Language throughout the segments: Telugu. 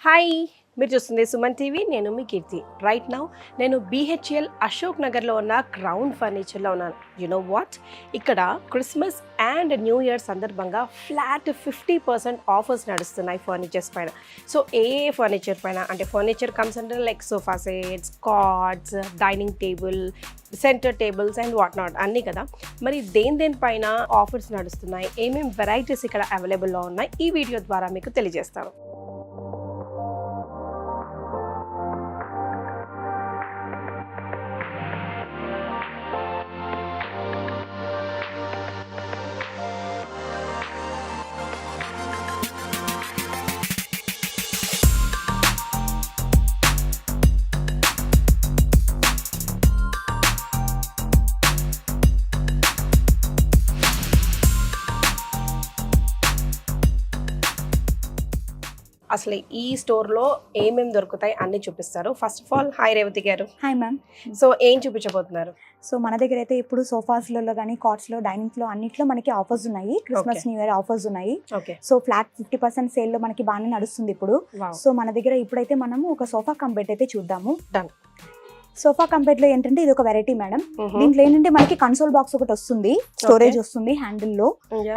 హాయ్, మీరు చూస్తుంది సుమన్ టీవీ. నేను మీ కీర్తి. రైట్ నౌ నేను BHL అశోక్ నగర్లో ఉన్న క్రౌన్ ఫర్నిచర్లో ఉన్నాను. యు నో వాట్, ఇక్కడ క్రిస్మస్ అండ్ న్యూ ఇయర్ సందర్భంగా ఫ్లాట్ 50% ఆఫర్స్ నడుస్తున్నాయి ఫర్నిచర్స్ పైన. సో ఏ ఫర్నిచర్ పైన అంటే furniture comes under like sofa sets, cards, dining table, centre tables and what not అన్నీ కదా. మరి దేని పైన ఆఫర్స్ నడుస్తున్నాయి, ఏమేమి వెరైటీస్ ఇక్కడ అవైలబుల్లో ఉన్నాయి, ఈ వీడియో ద్వారా మీకు తెలియజేస్తాను. అసలు ఈ స్టోర్లో ఏమేమి దొరుకుతాయి అన్నీ చూపిస్తారు. First of all hi Revathi garu. Hi ma'am. So ఏం చూపించబోతున్నారు? సో మన దగ్గర అయితే ఇప్పుడు సోఫాస్లలో కానీ కార్ట్స్లో, డైనింగ్లో అన్నిట్లో మనకి ఆఫర్స్ ఉన్నాయి. క్రిస్మస్ న్యూ ఇయర్ ఆఫర్స్ ఉన్నాయి. ఓకే. సో ఫ్లాట్ 50% సేల్లో మనకి బాగానే నడుస్తుంది ఇప్పుడు. సో మన దగ్గర ఇప్పుడైతే మనము ఒక సోఫా కమ్ బెడ్ అయితే చూద్దాము. డన్. సోఫా కమ్ బెడ్ లో ఏంటంటే ఇది ఒక వెరైటీ మేడం. దీంట్లో ఏంటంటే మనకి కన్సోల్ బాక్స్ ఒకటి వస్తుంది, స్టోరేజ్ వస్తుంది హ్యాండిల్ లో,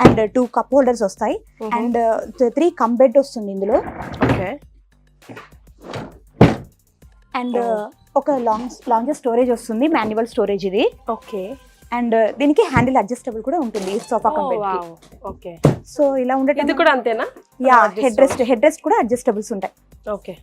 అండ్ 2 కప్ హోల్డర్స్ వస్తాయి, అండ్ 3 కమ్ బెడ్ వస్తుంది ఇందులో. ఓకే. అండ్ ఒక లాంగ్ స్టోరేజ్ వస్తుంది, మాన్యువల్ స్టోరేజ్ ఇది. ఓకే. అండ్ దీనికి హ్యాండిల్ అడ్జస్టబుల్ కూడా ఉంటుంది సోఫా కమ్ బెడ్ కి. ఓకే. సో ఇలా ఉండటం ఇది కూడా అంతేనా? యా, హెడ్ రెస్ట్ కూడా అడ్జస్టబుల్స్ ఉంటాయి. ఓకే.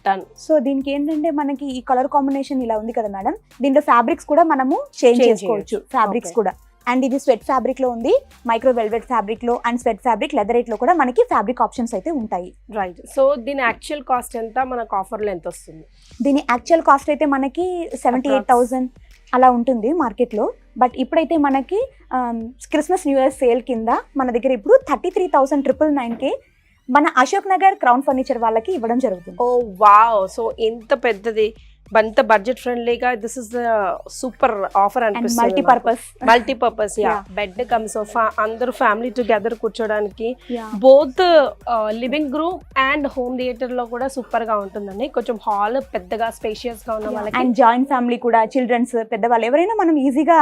డన్. సో దీనికి ఏంటంటే మనకి ఈ కలర్ కాంబినేషన్ ఇలా ఉంది కదా మేడం, దీంట్లో ఫ్యాబ్రిక్స్ కూడా మనము చేంజ్ చేసుకోవచ్చు ఫ్యాబ్రిక్స్ కూడా. అండ్ ఇది స్వెట్ ఫ్యాబ్రిక్ లో ఉంది, మైక్రో వెల్వెట్ ఫ్యాబ్రిక్ లో, అండ్ స్వెట్ ఫ్యాబ్రిక్, లెదరేట్ లో కూడా మనకి ఫ్యాబ్రిక్ ఆప్షన్స్ అయితే ఉంటాయి. రైట్. సో దీని యాక్చువల్ కాస్ట్ ఎంత, మనకు ఆఫర్లో ఎంత వస్తుంది? దీని యాక్చువల్ కాస్ట్ అయితే మనకి 78,000 అలా ఉంటుంది మార్కెట్లో. బట్ ఇప్పుడైతే మనకి క్రిస్మస్ న్యూ ఇయర్ సేల్ కింద మన దగ్గర ఇప్పుడు 33,999కి మన అశోక్ నగర్ క్రౌన్ ఫర్నిచర్ వాళ్ళకి ఇవ్వడం జరుగుతుంది. ఓ వావ్. సో ఎంత పెద్దది, అంత బడ్జెట్ ఫ్రెండ్లీగా దిస్ ఇస్ సూపర్ ఆఫర్ అనిపిస్తుంది. Multipurpose yeah. Bed come sofa, అందరూ ఫ్యామిలీ టుగెదర్ కూర్చోడానికి, both living room and home theatre లో కూడా సూపర్ గా ఉంటుందండి. కొంచెం హాల్ పెద్దగా స్పేషియస్ గా ఉన్న వాళ్ళకి, అండ్ జాయింట్ ఫ్యామిలీ కూడా, చిల్డ్రన్స్, పెద్దవాళ్ళు ఎవరైనా మనం ఈజీగా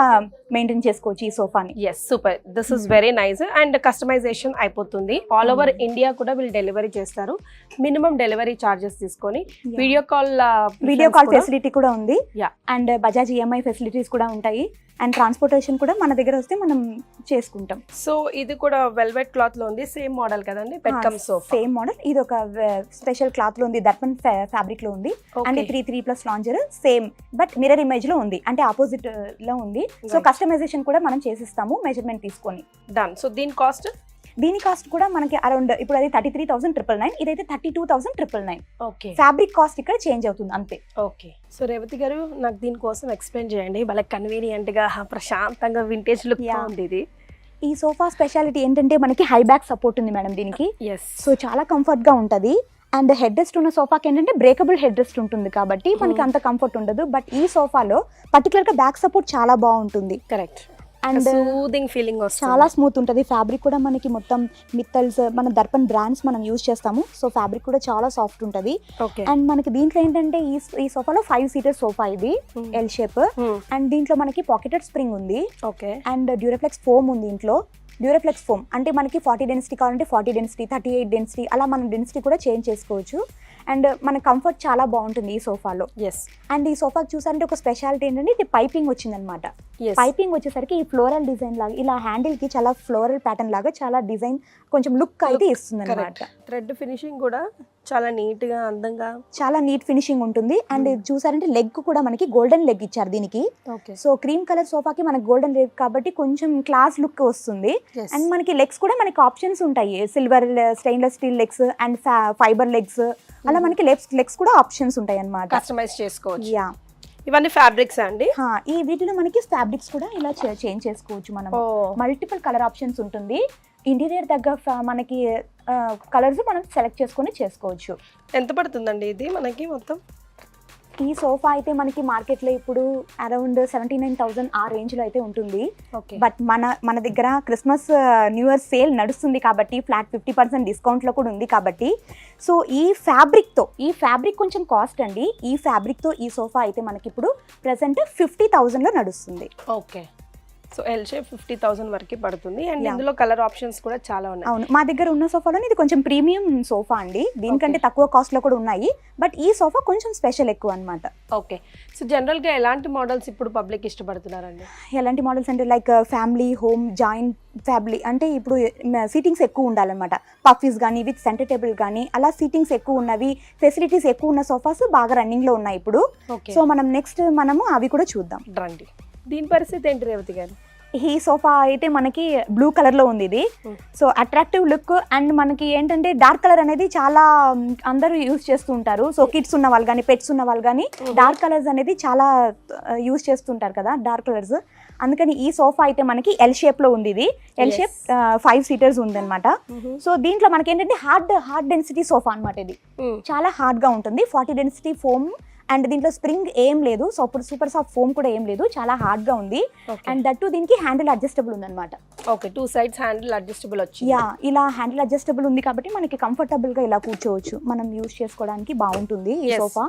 మెయింటైన్ చేసుకోవచ్చు ఈ సోఫాని. Yes, super. This is very nice. And customization అయిపోతుంది. ఆల్ ఓవర్ ఇండియా కూడా వీళ్ళు డెలివరీ చేస్తారు. మినిమం డెలివరీ చార్జెస్ తీసుకొని వీడియో కాల్ ఫెసిలిటీ కూడా ఉంది. అండ్ బజాజ్ EMI ఫెసిలిటీస్ కూడా ఉంటాయి. అండ్ ట్రాన్స్పోర్టేషన్ కూడా మన దగ్గర వస్తే మనం చేసుకుంటాం. సో ఇది కూడా వెల్వెట్ క్లాత్ లో ఉంది, సేమ్ మోడల్ కదండి? బెడ్కమ్ సోఫా సేమ్ మోడల్. ఇది ఒక స్పెషల్ క్లాత్ లో ఉంది, దర్పన్ ఫ్యాబ్రిక్ లో ఉంది. And 3+ lounger same, but mirror image లో ఉంది, అంటే ఆపోజిట్ లో ఉంది. సో కస్టమైజేషన్ కూడా మనం చేసిస్తాము మెజర్మెంట్ తీసుకొని. డన్. సో దీని కాస్ట్ కూడా మనకి అరౌండ్ ఇప్పుడు అది 33,999, ఇదైతే 32,999. ఓకే. ఫ్యాబ్రిక్ కాస్ట్ ఇక్కడ చేంజ్ అవుతుంది అంతే. ఓకే. సో రేవతి గారు, నాకు దీనికోసం ఎక్స్ప్లెయిన్ చేయండి. వాళ్ళకి కన్వీనియంట్ గా, ప్రశాంతంగా, వింటేజ్ లుక్ ఉంది ఇది. ఈ సోఫా స్పెషాలిటీ ఏంటంటే మనకి హై బ్యాక్ సపోర్ట్ ఉంది మేడం దీనికి. సో చాలా కంఫర్ట్ గా ఉంటది. అండ్ హెడ్ రెస్ట్ ఉన్న సోఫాకి ఏంటంటే బ్రేకబుల్ హెడ్ రెస్ట్ ఉంటుంది కాబట్టి మనకి అంత కంఫర్ట్ ఉండదు. బట్ ఈ సోఫాలో పర్టికులర్ గా బ్యాక్ సపోర్ట్ చాలా బాగుంటుంది. కరెక్ట్. అండ్ సూదింగ్ ఫీలింగ్ వస్తుంది, చాలా స్మూత్ ఉంటుంది. ఫ్యాబ్రిక్ కూడా మనకి మొత్తం మిత్తల్స్, మన దర్పన్ బ్రాండ్స్ మనం యూజ్ చేస్తాము. సో ఫ్యాబ్రిక్ కూడా చాలా సాఫ్ట్ ఉంటుంది. అండ్ మనకి దీంట్లో ఏంటంటే ఈ సోఫాలో 5 సీటర్ సోఫా ఇది, ఎల్ షేప్. అండ్ దీంట్లో మనకి పాకెటెడ్ స్ప్రింగ్ ఉంది. ఓకే. అండ్ డ్యూరఫ్లెక్స్ ఫోమ్ ఉంది ఇంట్లో. డ్యూరఫ్లెక్స్ ఫోమ్ అంటే మనకి 40 డెన్సిటీ కావాలంటే 40 డెన్సిటీ, 38 డెన్సిటీ, అలా మనం డెన్సిటీ కూడా చేంజ్ చేసుకోవచ్చు. అండ్ మన కంఫర్ట్ చాలా బాగుంటుంది ఈ సోఫాలో. ఎస్. అండ్ ఈ సోఫాకి చూసారంటే ఒక స్పెషాలిటీ ఏంటంటే ఇది పైపింగ్ వచ్చిందనమాట. పైపింగ్ వచ్చేసరికి ఈ ఫ్లోరల్ డిజైన్ లాగా, ఇలా హ్యాండిల్ కి చాలా ఫ్లోరల్ ప్యాటర్న్ లాగా చాలా డిజైన్, కొంచెం లుక్ అయితే ఇస్తుంది అనమాట. థ్రెడ్ ఫినిషింగ్ కూడా చాలా నీట్ గా, అందంగా, చాలా నీట్ ఫినిషింగ్ ఉంటుంది. అండ్ చూసారంటే లెగ్ కూడా మనకి గోల్డెన్ లెగ్ ఇచ్చారు దీనికి. సో క్రీమ్ కలర్ సోఫాకి మనకి గోల్డెన్ లెగ్ కాబట్టి కొంచెం క్లాస్ లుక్ వస్తుంది. అండ్ మనకి లెగ్స్ కూడా మనకి ఆప్షన్స్ ఉంటాయి, silver, stainless steel legs and fibre legs, అలా మనకి లెగ్స్ కూడా ఆప్షన్స్ ఉంటాయి అన్నమాట. కస్టమైజ్ చేసుకోవచ్చు. యా. ఇవన్నీ ఫ్యాబ్రిక్స్ అండి. ఈ వీటిలో మనకి ఫ్యాబ్రిక్స్ కూడా ఇలా చేంజ్ చేసుకోవచ్చు మనం. మల్టిపుల్ కలర్ ఆప్షన్స్ ఉంటుంది. ఇంటీరియర్ దగ్గర మనకి కలర్స్ మనం సెలెక్ట్ చేసుకొని చేసుకోవచ్చు. ఎంత పడుతుందండి ఇది మనకి మొత్తం? ఈ సోఫా అయితే మనకి మార్కెట్లో ఇప్పుడు అరౌండ్ 79,000 ఆ రేంజ్లో అయితే ఉంటుంది. బట్ మన దగ్గర క్రిస్మస్ న్యూ ఇయర్ సేల్ నడుస్తుంది కాబట్టి ఫ్లాట్ 50% డిస్కౌంట్లో కూడా ఉంది కాబట్టి సో ఈ ఫ్యాబ్రిక్ కొంచెం కాస్ట్ అండి. ఈ ఫ్యాబ్రిక్తో ఈ సోఫా అయితే మనకి ఇప్పుడు ప్రెసెంట్ 50,000లో నడుస్తుంది. ఓకే, సో ఎల్ షేప్ 50,000 వరకు పడుతుంది అండ్ ఇందులో కలర్ ఆప్షన్స్ కూడా చాలా ఉన్నాయి. అవును, మా దగ్గర ఉన్న సోఫాలో ఇది కొంచెం ప్రీమియం సోఫా అండి. దీనికంటే తక్కువ కాస్ట్లో కూడా ఉన్నాయి, బట్ ఈ సోఫా కొంచెం స్పెషల్ ఎక్కువ అనమాట. ఓకే, సో జనరల్గా ఎలాంటి మోడల్స్ ఇప్పుడు పబ్లిక్ ఇష్టపడుతున్నారండి? ఎలాంటి మోడల్స్ అంటే like family, home, joint family అంటే ఇప్పుడు సీటింగ్స్ ఎక్కువ ఉండాలన్నమాట. పఫీస్ కానీ విత్ సెంటర్ టేబుల్ కానీ అలా సీటింగ్స్ ఎక్కువ ఉన్నవి, ఫెసిలిటీస్ ఎక్కువ ఉన్న సోఫాస్ బాగా రన్నింగ్లో ఉన్నాయి ఇప్పుడు. సో మనం నెక్స్ట్ అవి కూడా చూద్దాం రండి. దీని పరిస్థితి ఏంటి రేవతి గారు? ఈ సోఫా అయితే మనకి బ్లూ కలర్లో ఉంది ఇది. సో అట్రాక్టివ్ లుక్ అండ్ మనకి ఏంటంటే డార్క్ కలర్ అనేది చాలా అందరూ యూజ్ చేస్తూ ఉంటారు. సో కిడ్స్ ఉన్న వాళ్ళు కానీ పెట్స్ ఉన్న వాళ్ళు కానీ డార్క్ కలర్స్ అనేది చాలా యూజ్ చేస్తుంటారు కదా, డార్క్ కలర్స్. అందుకని ఈ సోఫా అయితే మనకి ఎల్ షేప్లో ఉంది. ఇది ఎల్ షేప్ 5 సీటర్స్ ఉందన్నమాట. సో దీంట్లో మనకి ఏంటంటే హార్డ్ డెన్సిటీ సోఫా అనమాట. ఇది చాలా హార్డ్గా ఉంటుంది, 40 డెన్సిటీ ఫోమ్ అండ్ దీంట్లో స్ప్రింగ్ ఏం లేదు, సూపర్ సాఫ్ట్ ఫోమ్ కూడా ఏం లేదు, చాలా హార్డ్ గా ఉంది. అండ్ దట్టు దీనికి హ్యాండిల్ అడ్జస్టబుల్ ఉందన్నమాట. ఓకే, 2 సైడ్స్ హ్యాండిల్ అడ్జస్టబుల్ వచ్చి ఇలా హ్యాండిల్ అడ్జస్టబుల్ ఉంది కాబట్టి మనకి కంఫర్టబుల్ గా ఇలా కూర్చోవచ్చు, మనం యూజ్ చేసుకోవడానికి బాగుంటుంది ఈ సోఫా.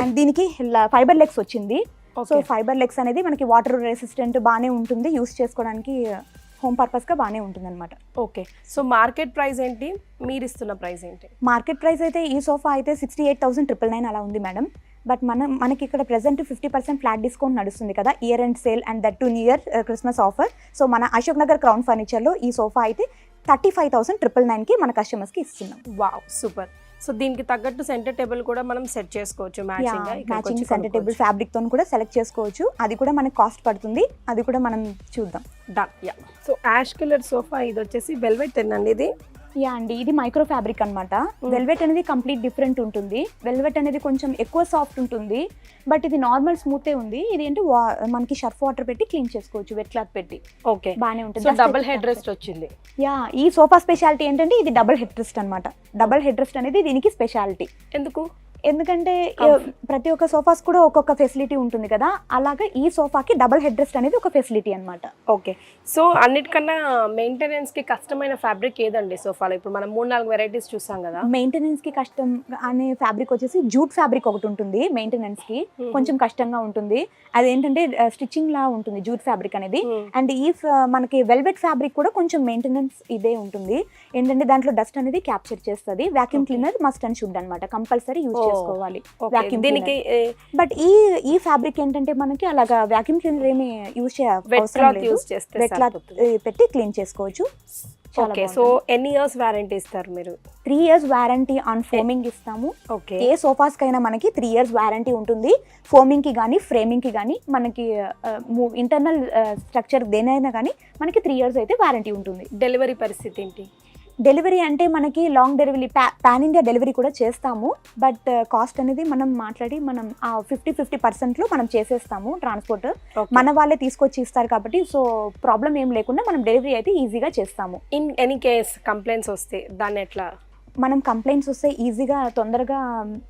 అండ్ దీనికి ఫైబర్ లెగ్స్ వచ్చింది. సో ఫైబర్ లెగ్స్ అనేది మనకి వాటర్ రెసిస్టెంట్ బాగానే ఉంటుంది, యూజ్ చేసుకోవడానికి హోమ్ పర్పస్గా బాగానే ఉంటుంది అనమాట. ఓకే, సో మార్కెట్ ప్రైస్ ఏంటి, మీరు ఇస్తున్న ప్రైస్ ఏంటి? మార్కెట్ ప్రైస్ అయితే ఈ సోఫా అయితే 68,999 అలా ఉంది మేడం. బట్ మనకి ఇక్కడ ప్రెసెంట్ 50% ఫ్లాట్ డిస్కౌంట్ నడుస్తుంది కదా, year end sale and that to new year Christmas offer. So మన అశోక్ నగర్ క్రౌన్ ఫర్నిచర్లో ఈ సోఫా అయితే 35,999కి మన కస్టమర్స్కి ఇస్తున్నాం. Wow, super. సో దీనికి తగ్గట్టు సెంటర్ టేబుల్ కూడా మనం సెట్ చేసుకోవచ్చు, మ్యాచింగ్ సెంటర్ టేబుల్ ఫ్యాబ్రిక్ తో కూడా సెలెక్ట్ చేసుకోవచ్చు. అది కూడా మనకి కాస్ట్ పడుతుంది, అది కూడా మనం చూద్దాం. Done. So ash colour sofa ఇది వచ్చేసి వెల్వెట్ అండి. ఇది అండి ఇది మైక్రో ఫ్యాబ్రిక్ అనమాట. వెల్వెట్ అనేది కంప్లీట్ డిఫరెంట్ ఉంటుంది. వెల్వెట్ అనేది కొంచెం ఎక్కువ సాఫ్ట్ ఉంటుంది, బట్ ఇది నార్మల్ స్మూతే ఉంది. ఇది ఏంటి మనకి షర్ఫ్ వాటర్ పెట్టి క్లీన్ చేసుకోవచ్చు, వెట్ క్లాత్ పెట్టి. ఓకే, బాగానే ఉంటుంది. డబుల్ హెడ్ రెస్ట్ వచ్చింది. ఈ సోఫా స్పెషాలిటీ ఏంటంటే ఇది డబుల్ హెడ్ రెస్ట్ అనమాట. డబుల్ హెడ్ రెస్ట్ అనేది దీనికి స్పెషాలిటీ. ఎందుకంటే ప్రతి ఒక్క సోఫాస్ కూడా ఒక్కొక్క ఫెసిలిటీ ఉంటుంది కదా, అలాగా ఈ సోఫాకి డబుల్ హెడ్ రెస్ట్ అనేది ఒక ఫెసిలిటీ అనమాట. ఓకే, సో అన్నిటికన్నా మెయింటెనెన్స్ కి కష్టమైన ఫ్యాబ్రిక్ ఏదండి సోఫాలో? ఇప్పుడు మనం 3-4 వెరైటీస్ చూసాం కదా. మెయింటెనెన్స్ కి కష్టం అనే ఫ్యాబ్రిక్ వచ్చేసి జూట్ ఫ్యాబ్రిక్ ఒకటి ఉంటుంది. మెయింటెనెన్స్ కి కొంచెం కష్టంగా ఉంటుంది, అదేంటంటే స్టిచ్చింగ్ లా ఉంటుంది జూట్ ఫ్యాబ్రిక్ అనేది. అండ్ ఈ మనకి వెల్వెట్ ఫ్యాబ్రిక్ కూడా కొంచెం మెయింటెనెన్స్ ఇదే ఉంటుంది. ఏంటంటే దాంట్లో డస్ట్ అనేది క్యాప్చర్ చేస్తుంది. Vacuum cleaner must and should అనమాట, కంపల్సరీ యూజ్ చేసుకోవాలి దీనికి. బట్ ఈ ఫ్యాబ్రిక్ ఏంటంటే మనకి అలాగా వాక్యూమ్ క్లీనర్ ఏమి యూజ్ చేయాలి, పెట్టి క్లీన్ చేసుకోవచ్చు. ఓకే, సో ఎన్ని ఇయర్స్ వారంటీ ఇస్తారు మీరు? 3 years వారంటీ ఆన్ ఫోమింగ్ ఇస్తాము. ఓకే, ఏ సోఫాస్ కైనా మనకి 3 years వారంటీ ఉంటుంది. ఫోమింగ్ కి కానీ ఫ్రేమింగ్ కి కానీ మనకి ఇంటర్నల్ స్ట్రక్చర్ దేనైనా కానీ మనకి 3 years అయితే వారంటీ ఉంటుంది. డెలివరీ పరిస్థితి ఏంటి? డెలివరీ అంటే మనకి long delivery pan India delivery కూడా చేస్తాము. బట్ కాస్ట్ అనేది మనం మాట్లాడి మనం ఆ 50% మనం చేసేస్తాము ట్రాన్స్పోర్ట్. మన వాళ్ళే తీసుకొచ్చి ఇస్తారు కాబట్టి సో ప్రాబ్లం ఏం లేకుండా మనం డెలివరీ అయితే ఈజీగా చేస్తాము. ఇన్ ఎనీ కేస్ కంప్లైంట్స్ వస్తే దాన్ని ఎట్లా? మనం కంప్లైంట్స్ వస్తే ఈజీగా తొందరగా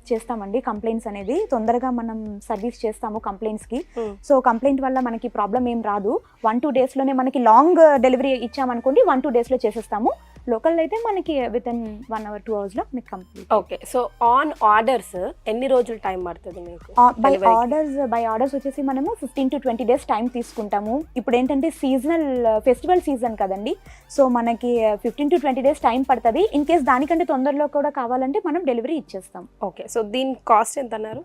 చేస్తామండి. కంప్లైంట్స్ అనేది తొందరగా మనం సర్వీస్ చేస్తాము కంప్లైంట్స్కి. సో కంప్లైంట్ వల్ల మనకి ప్రాబ్లం ఏం రాదు. 1-2 daysలోనే మనకి లాంగ్ డెలివరీ ఇచ్చామనుకోండి 1-2 daysలో చేసేస్తాము. లోకల్ అయితే మనకి వితిన్ 1 hour 2 hours మీకు complete. Okay, so on orders ఎన్ని రోజులు టైం పడుతుంది మీకు? బై ఆర్డర్స్ వచ్చేసి మనము 15 to 20 days టైం తీసుకుంటాము. ఇప్పుడు ఏంటంటే ఫెస్టివల్ సీజన్ కదండి, సో మనకి 15 to 20 days టైం పడుతుంది. ఇన్ కేస్ దానికంటే తొందరలో కూడా కావాలంటే మనం డెలివరీ ఇచ్చేస్తాం. ఓకే, సో దీని కాస్ట్ ఎంత అన్నారు?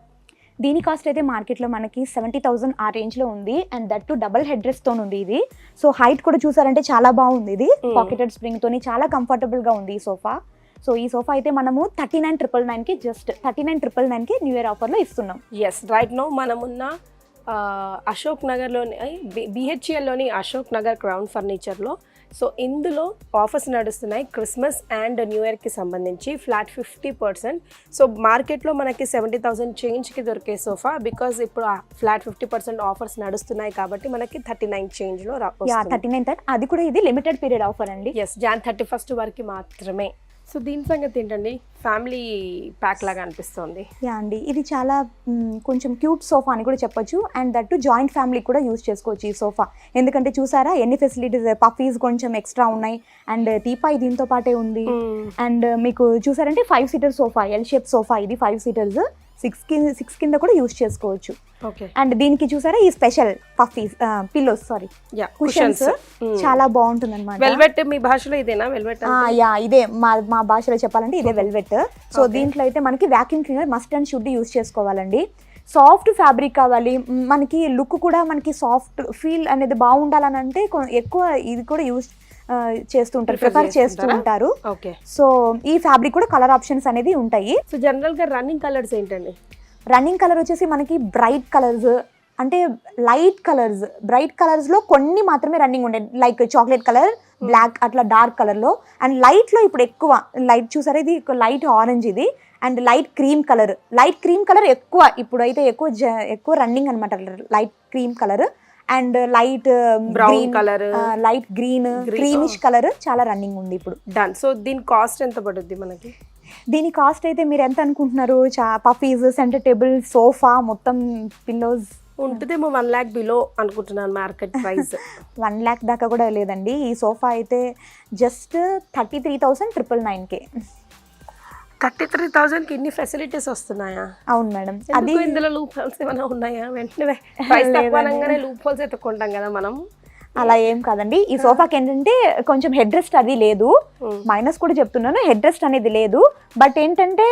దీని కాస్ట్ అయితే మార్కెట్లో మనకి 70,000 ఆ రేంజ్లో ఉంది. And that to double head rest తో ఉంది ఇది. సో హైట్ కూడా చూసారంటే చాలా బాగుంది. ఇది పాకెటెడ్ స్ప్రింగ్ తోని చాలా కంఫర్టబుల్ గా ఉంది ఈ సోఫా. సో ఈ సోఫా అయితే మనము 39,999కి జస్ట్ 39,999కి న్యూ ఇయర్ ఆఫర్లో ఇస్తున్నాం. ఎస్, రైట్ నౌ మనమున్న అశోక్ నగర్లోని బిహెచ్ఎల్లోని అశోక్ నగర్ క్రౌన్ ఫర్నిచర్లో. సో ఇందులో ఆఫర్స్ నడుస్తున్నాయి క్రిస్మస్ అండ్ న్యూ ఇయర్కి సంబంధించి ఫ్లాట్ 50%. సో మార్కెట్లో మనకి 70,000 చేంజ్కి దొరికే సోఫా, బికాజ్ ఇప్పుడు ఫ్లాట్ 50% ఆఫర్స్ నడుస్తున్నాయి కాబట్టి మనకి 39 చేంజ్లో 39. అది కూడా ఇది లిమిటెడ్ పీరియడ్ ఆఫర్ అండి. ఎస్, Jan 31 వరకు మాత్రమే. సో దీని సంగతి ఏంటండి, ఫ్యామిలీ ప్యాక్ లాగా అనిపిస్తుంది. యా అండి, ఇది చాలా కొంచెం క్యూట్ సోఫా అని కూడా చెప్పొచ్చు. అండ్ దట్టు జాయింట్ ఫ్యామిలీ కూడా యూజ్ చేసుకోవచ్చు ఈ సోఫా. ఎందుకంటే చూసారా ఎన్ని ఫెసిలిటీస్, పఫీస్ కొంచెం ఎక్స్ట్రా ఉన్నాయి అండ్ టీపాయ్ దీంతో పాటే ఉంది. అండ్ మీకు చూసారంటే 5 seater sofa, L shape sofa ఇది. 5 సీటర్స్ 6 కింద కూడా యూజ్ చేసుకోవచ్చు. అండ్ దీనికి చూసారా ఈ special puffies pillows, sorry cushions చాలా బాగుంటుంది అనమాట. వెల్వెట్ మీ భాషలో ఇదేనా వెల్వెట్? యా ఇదే మా భాషలో చెప్పాలంటే ఇదే వెల్వెట్. సో దీంట్లో అయితే మనకి vacuum cleaner must and should use చేసుకోవాలండి. సాఫ్ట్ ఫ్యాబ్రిక్ కావాలి మనకి, లుక్ కూడా మనకి సాఫ్ట్ ఫీల్ అనేది బాగుండాలని అంటే ఎక్కువ ఇది కూడా యూజ్ చేస్తుంటారు, ప్రిఫర్ చేస్తూ ఉంటారు. సో ఈ ఫ్యాబ్రిక్ కూడా కలర్ ఆప్షన్స్ అనేది ఉంటాయి. సో జనరల్ గా రన్నింగ్ కలర్స్ ఏంటండి? రన్నింగ్ కలర్ వచ్చేసి మనకి బ్రైట్ కలర్స్, అంటే లైట్ కలర్స్, బ్రైట్ కలర్స్ లో కొన్ని మాత్రమే రన్నింగ్ ఉండే, లైక్ చాక్లెట్ కలర్, బ్లాక్, అట్లా డార్క్ కలర్ లో. అండ్ లైట్ లో ఇప్పుడు ఎక్కువ లైట్ చూసారా, ఇది లైట్ ఆరెంజ్ ఇది. అండ్ లైట్ క్రీమ్ కలర్ ఎక్కువ ఇప్పుడైతే ఎక్కువ రన్నింగ్ అనమాట, light cream colour. And light brown colour, light green, creamish colour చాలా రన్నింగ్ ఉంది ఇప్పుడు. డన్. సో దీని కాస్ట్ ఎంత పడుద్ది మనకి? దీని కాస్ట్ అయితే మీరు ఎంత అనుకుంటున్నారు? పఫీస్, సెంటర్ టేబుల్, సోఫా, మొత్తం పిల్లోస్ ఉంటుందేమో 1 lakh బిలో అనుకుంటున్నాను మార్కెట్ ప్రైస్. 1 lakh దాకా కూడా లేదండి. ఈ సోఫా అయితే జస్ట్ 33,999K. 33,000కి ఇన్ని ఫెసిలిటీస్ వస్తున్నాయా? అవును మేడం. అది ఇందులో లూప్ హోల్స్ ఏమైనా ఉన్నాయా? వెంటనే ప్రైస్ తక్కువనగానే లూప్ హోల్స్ ఎత్తుకుంటాం కదా మనం. అలా ఏం కాదండి. ఈ సోఫాకి ఏంటంటే కొంచెం హెడ్ రెస్ట్ అది లేదు, మైనస్ కూడా చెప్తున్నాను, హెడ్ రెస్ట్ అనేది లేదు. బట్ ఏంటంటే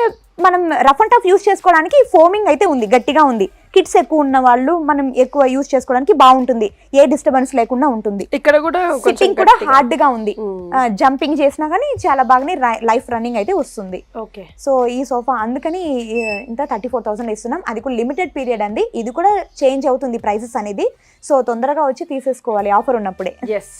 మనం రఫ్ అండ్ టఫ్ యూజ్ చేసుకోవడానికి ఫోమింగ్ అయితే ఉంది, గట్టిగా ఉంది. కిడ్స్ ఎక్కువ ఉన్న వాళ్ళు మనం ఎక్కువ యూజ్ చేసుకోవడానికి బాగుంటుంది, ఏ డిస్టర్బెన్స్ లేకుండా ఉంటుంది. ఇక్కడ కూడా సిట్టింగ్ కూడా హార్డ్ గా ఉంది, జంపింగ్ చేసినా కానీ చాలా బాగానే లైఫ్ రన్నింగ్ అయితే వస్తుంది. ఓకే. సో ఈ సోఫా అందుకని ఇంత 34,000 ఇస్తున్నాం. అది కూడా లిమిటెడ్ పీరియడ్ అండి, ఇది కూడా చేంజ్ అవుతుంది ప్రైసెస్ అనేది. సో తొందరగా వచ్చి తీసేసుకోవాలి ఆఫర్ ఉన్నప్పుడే. ఎస్,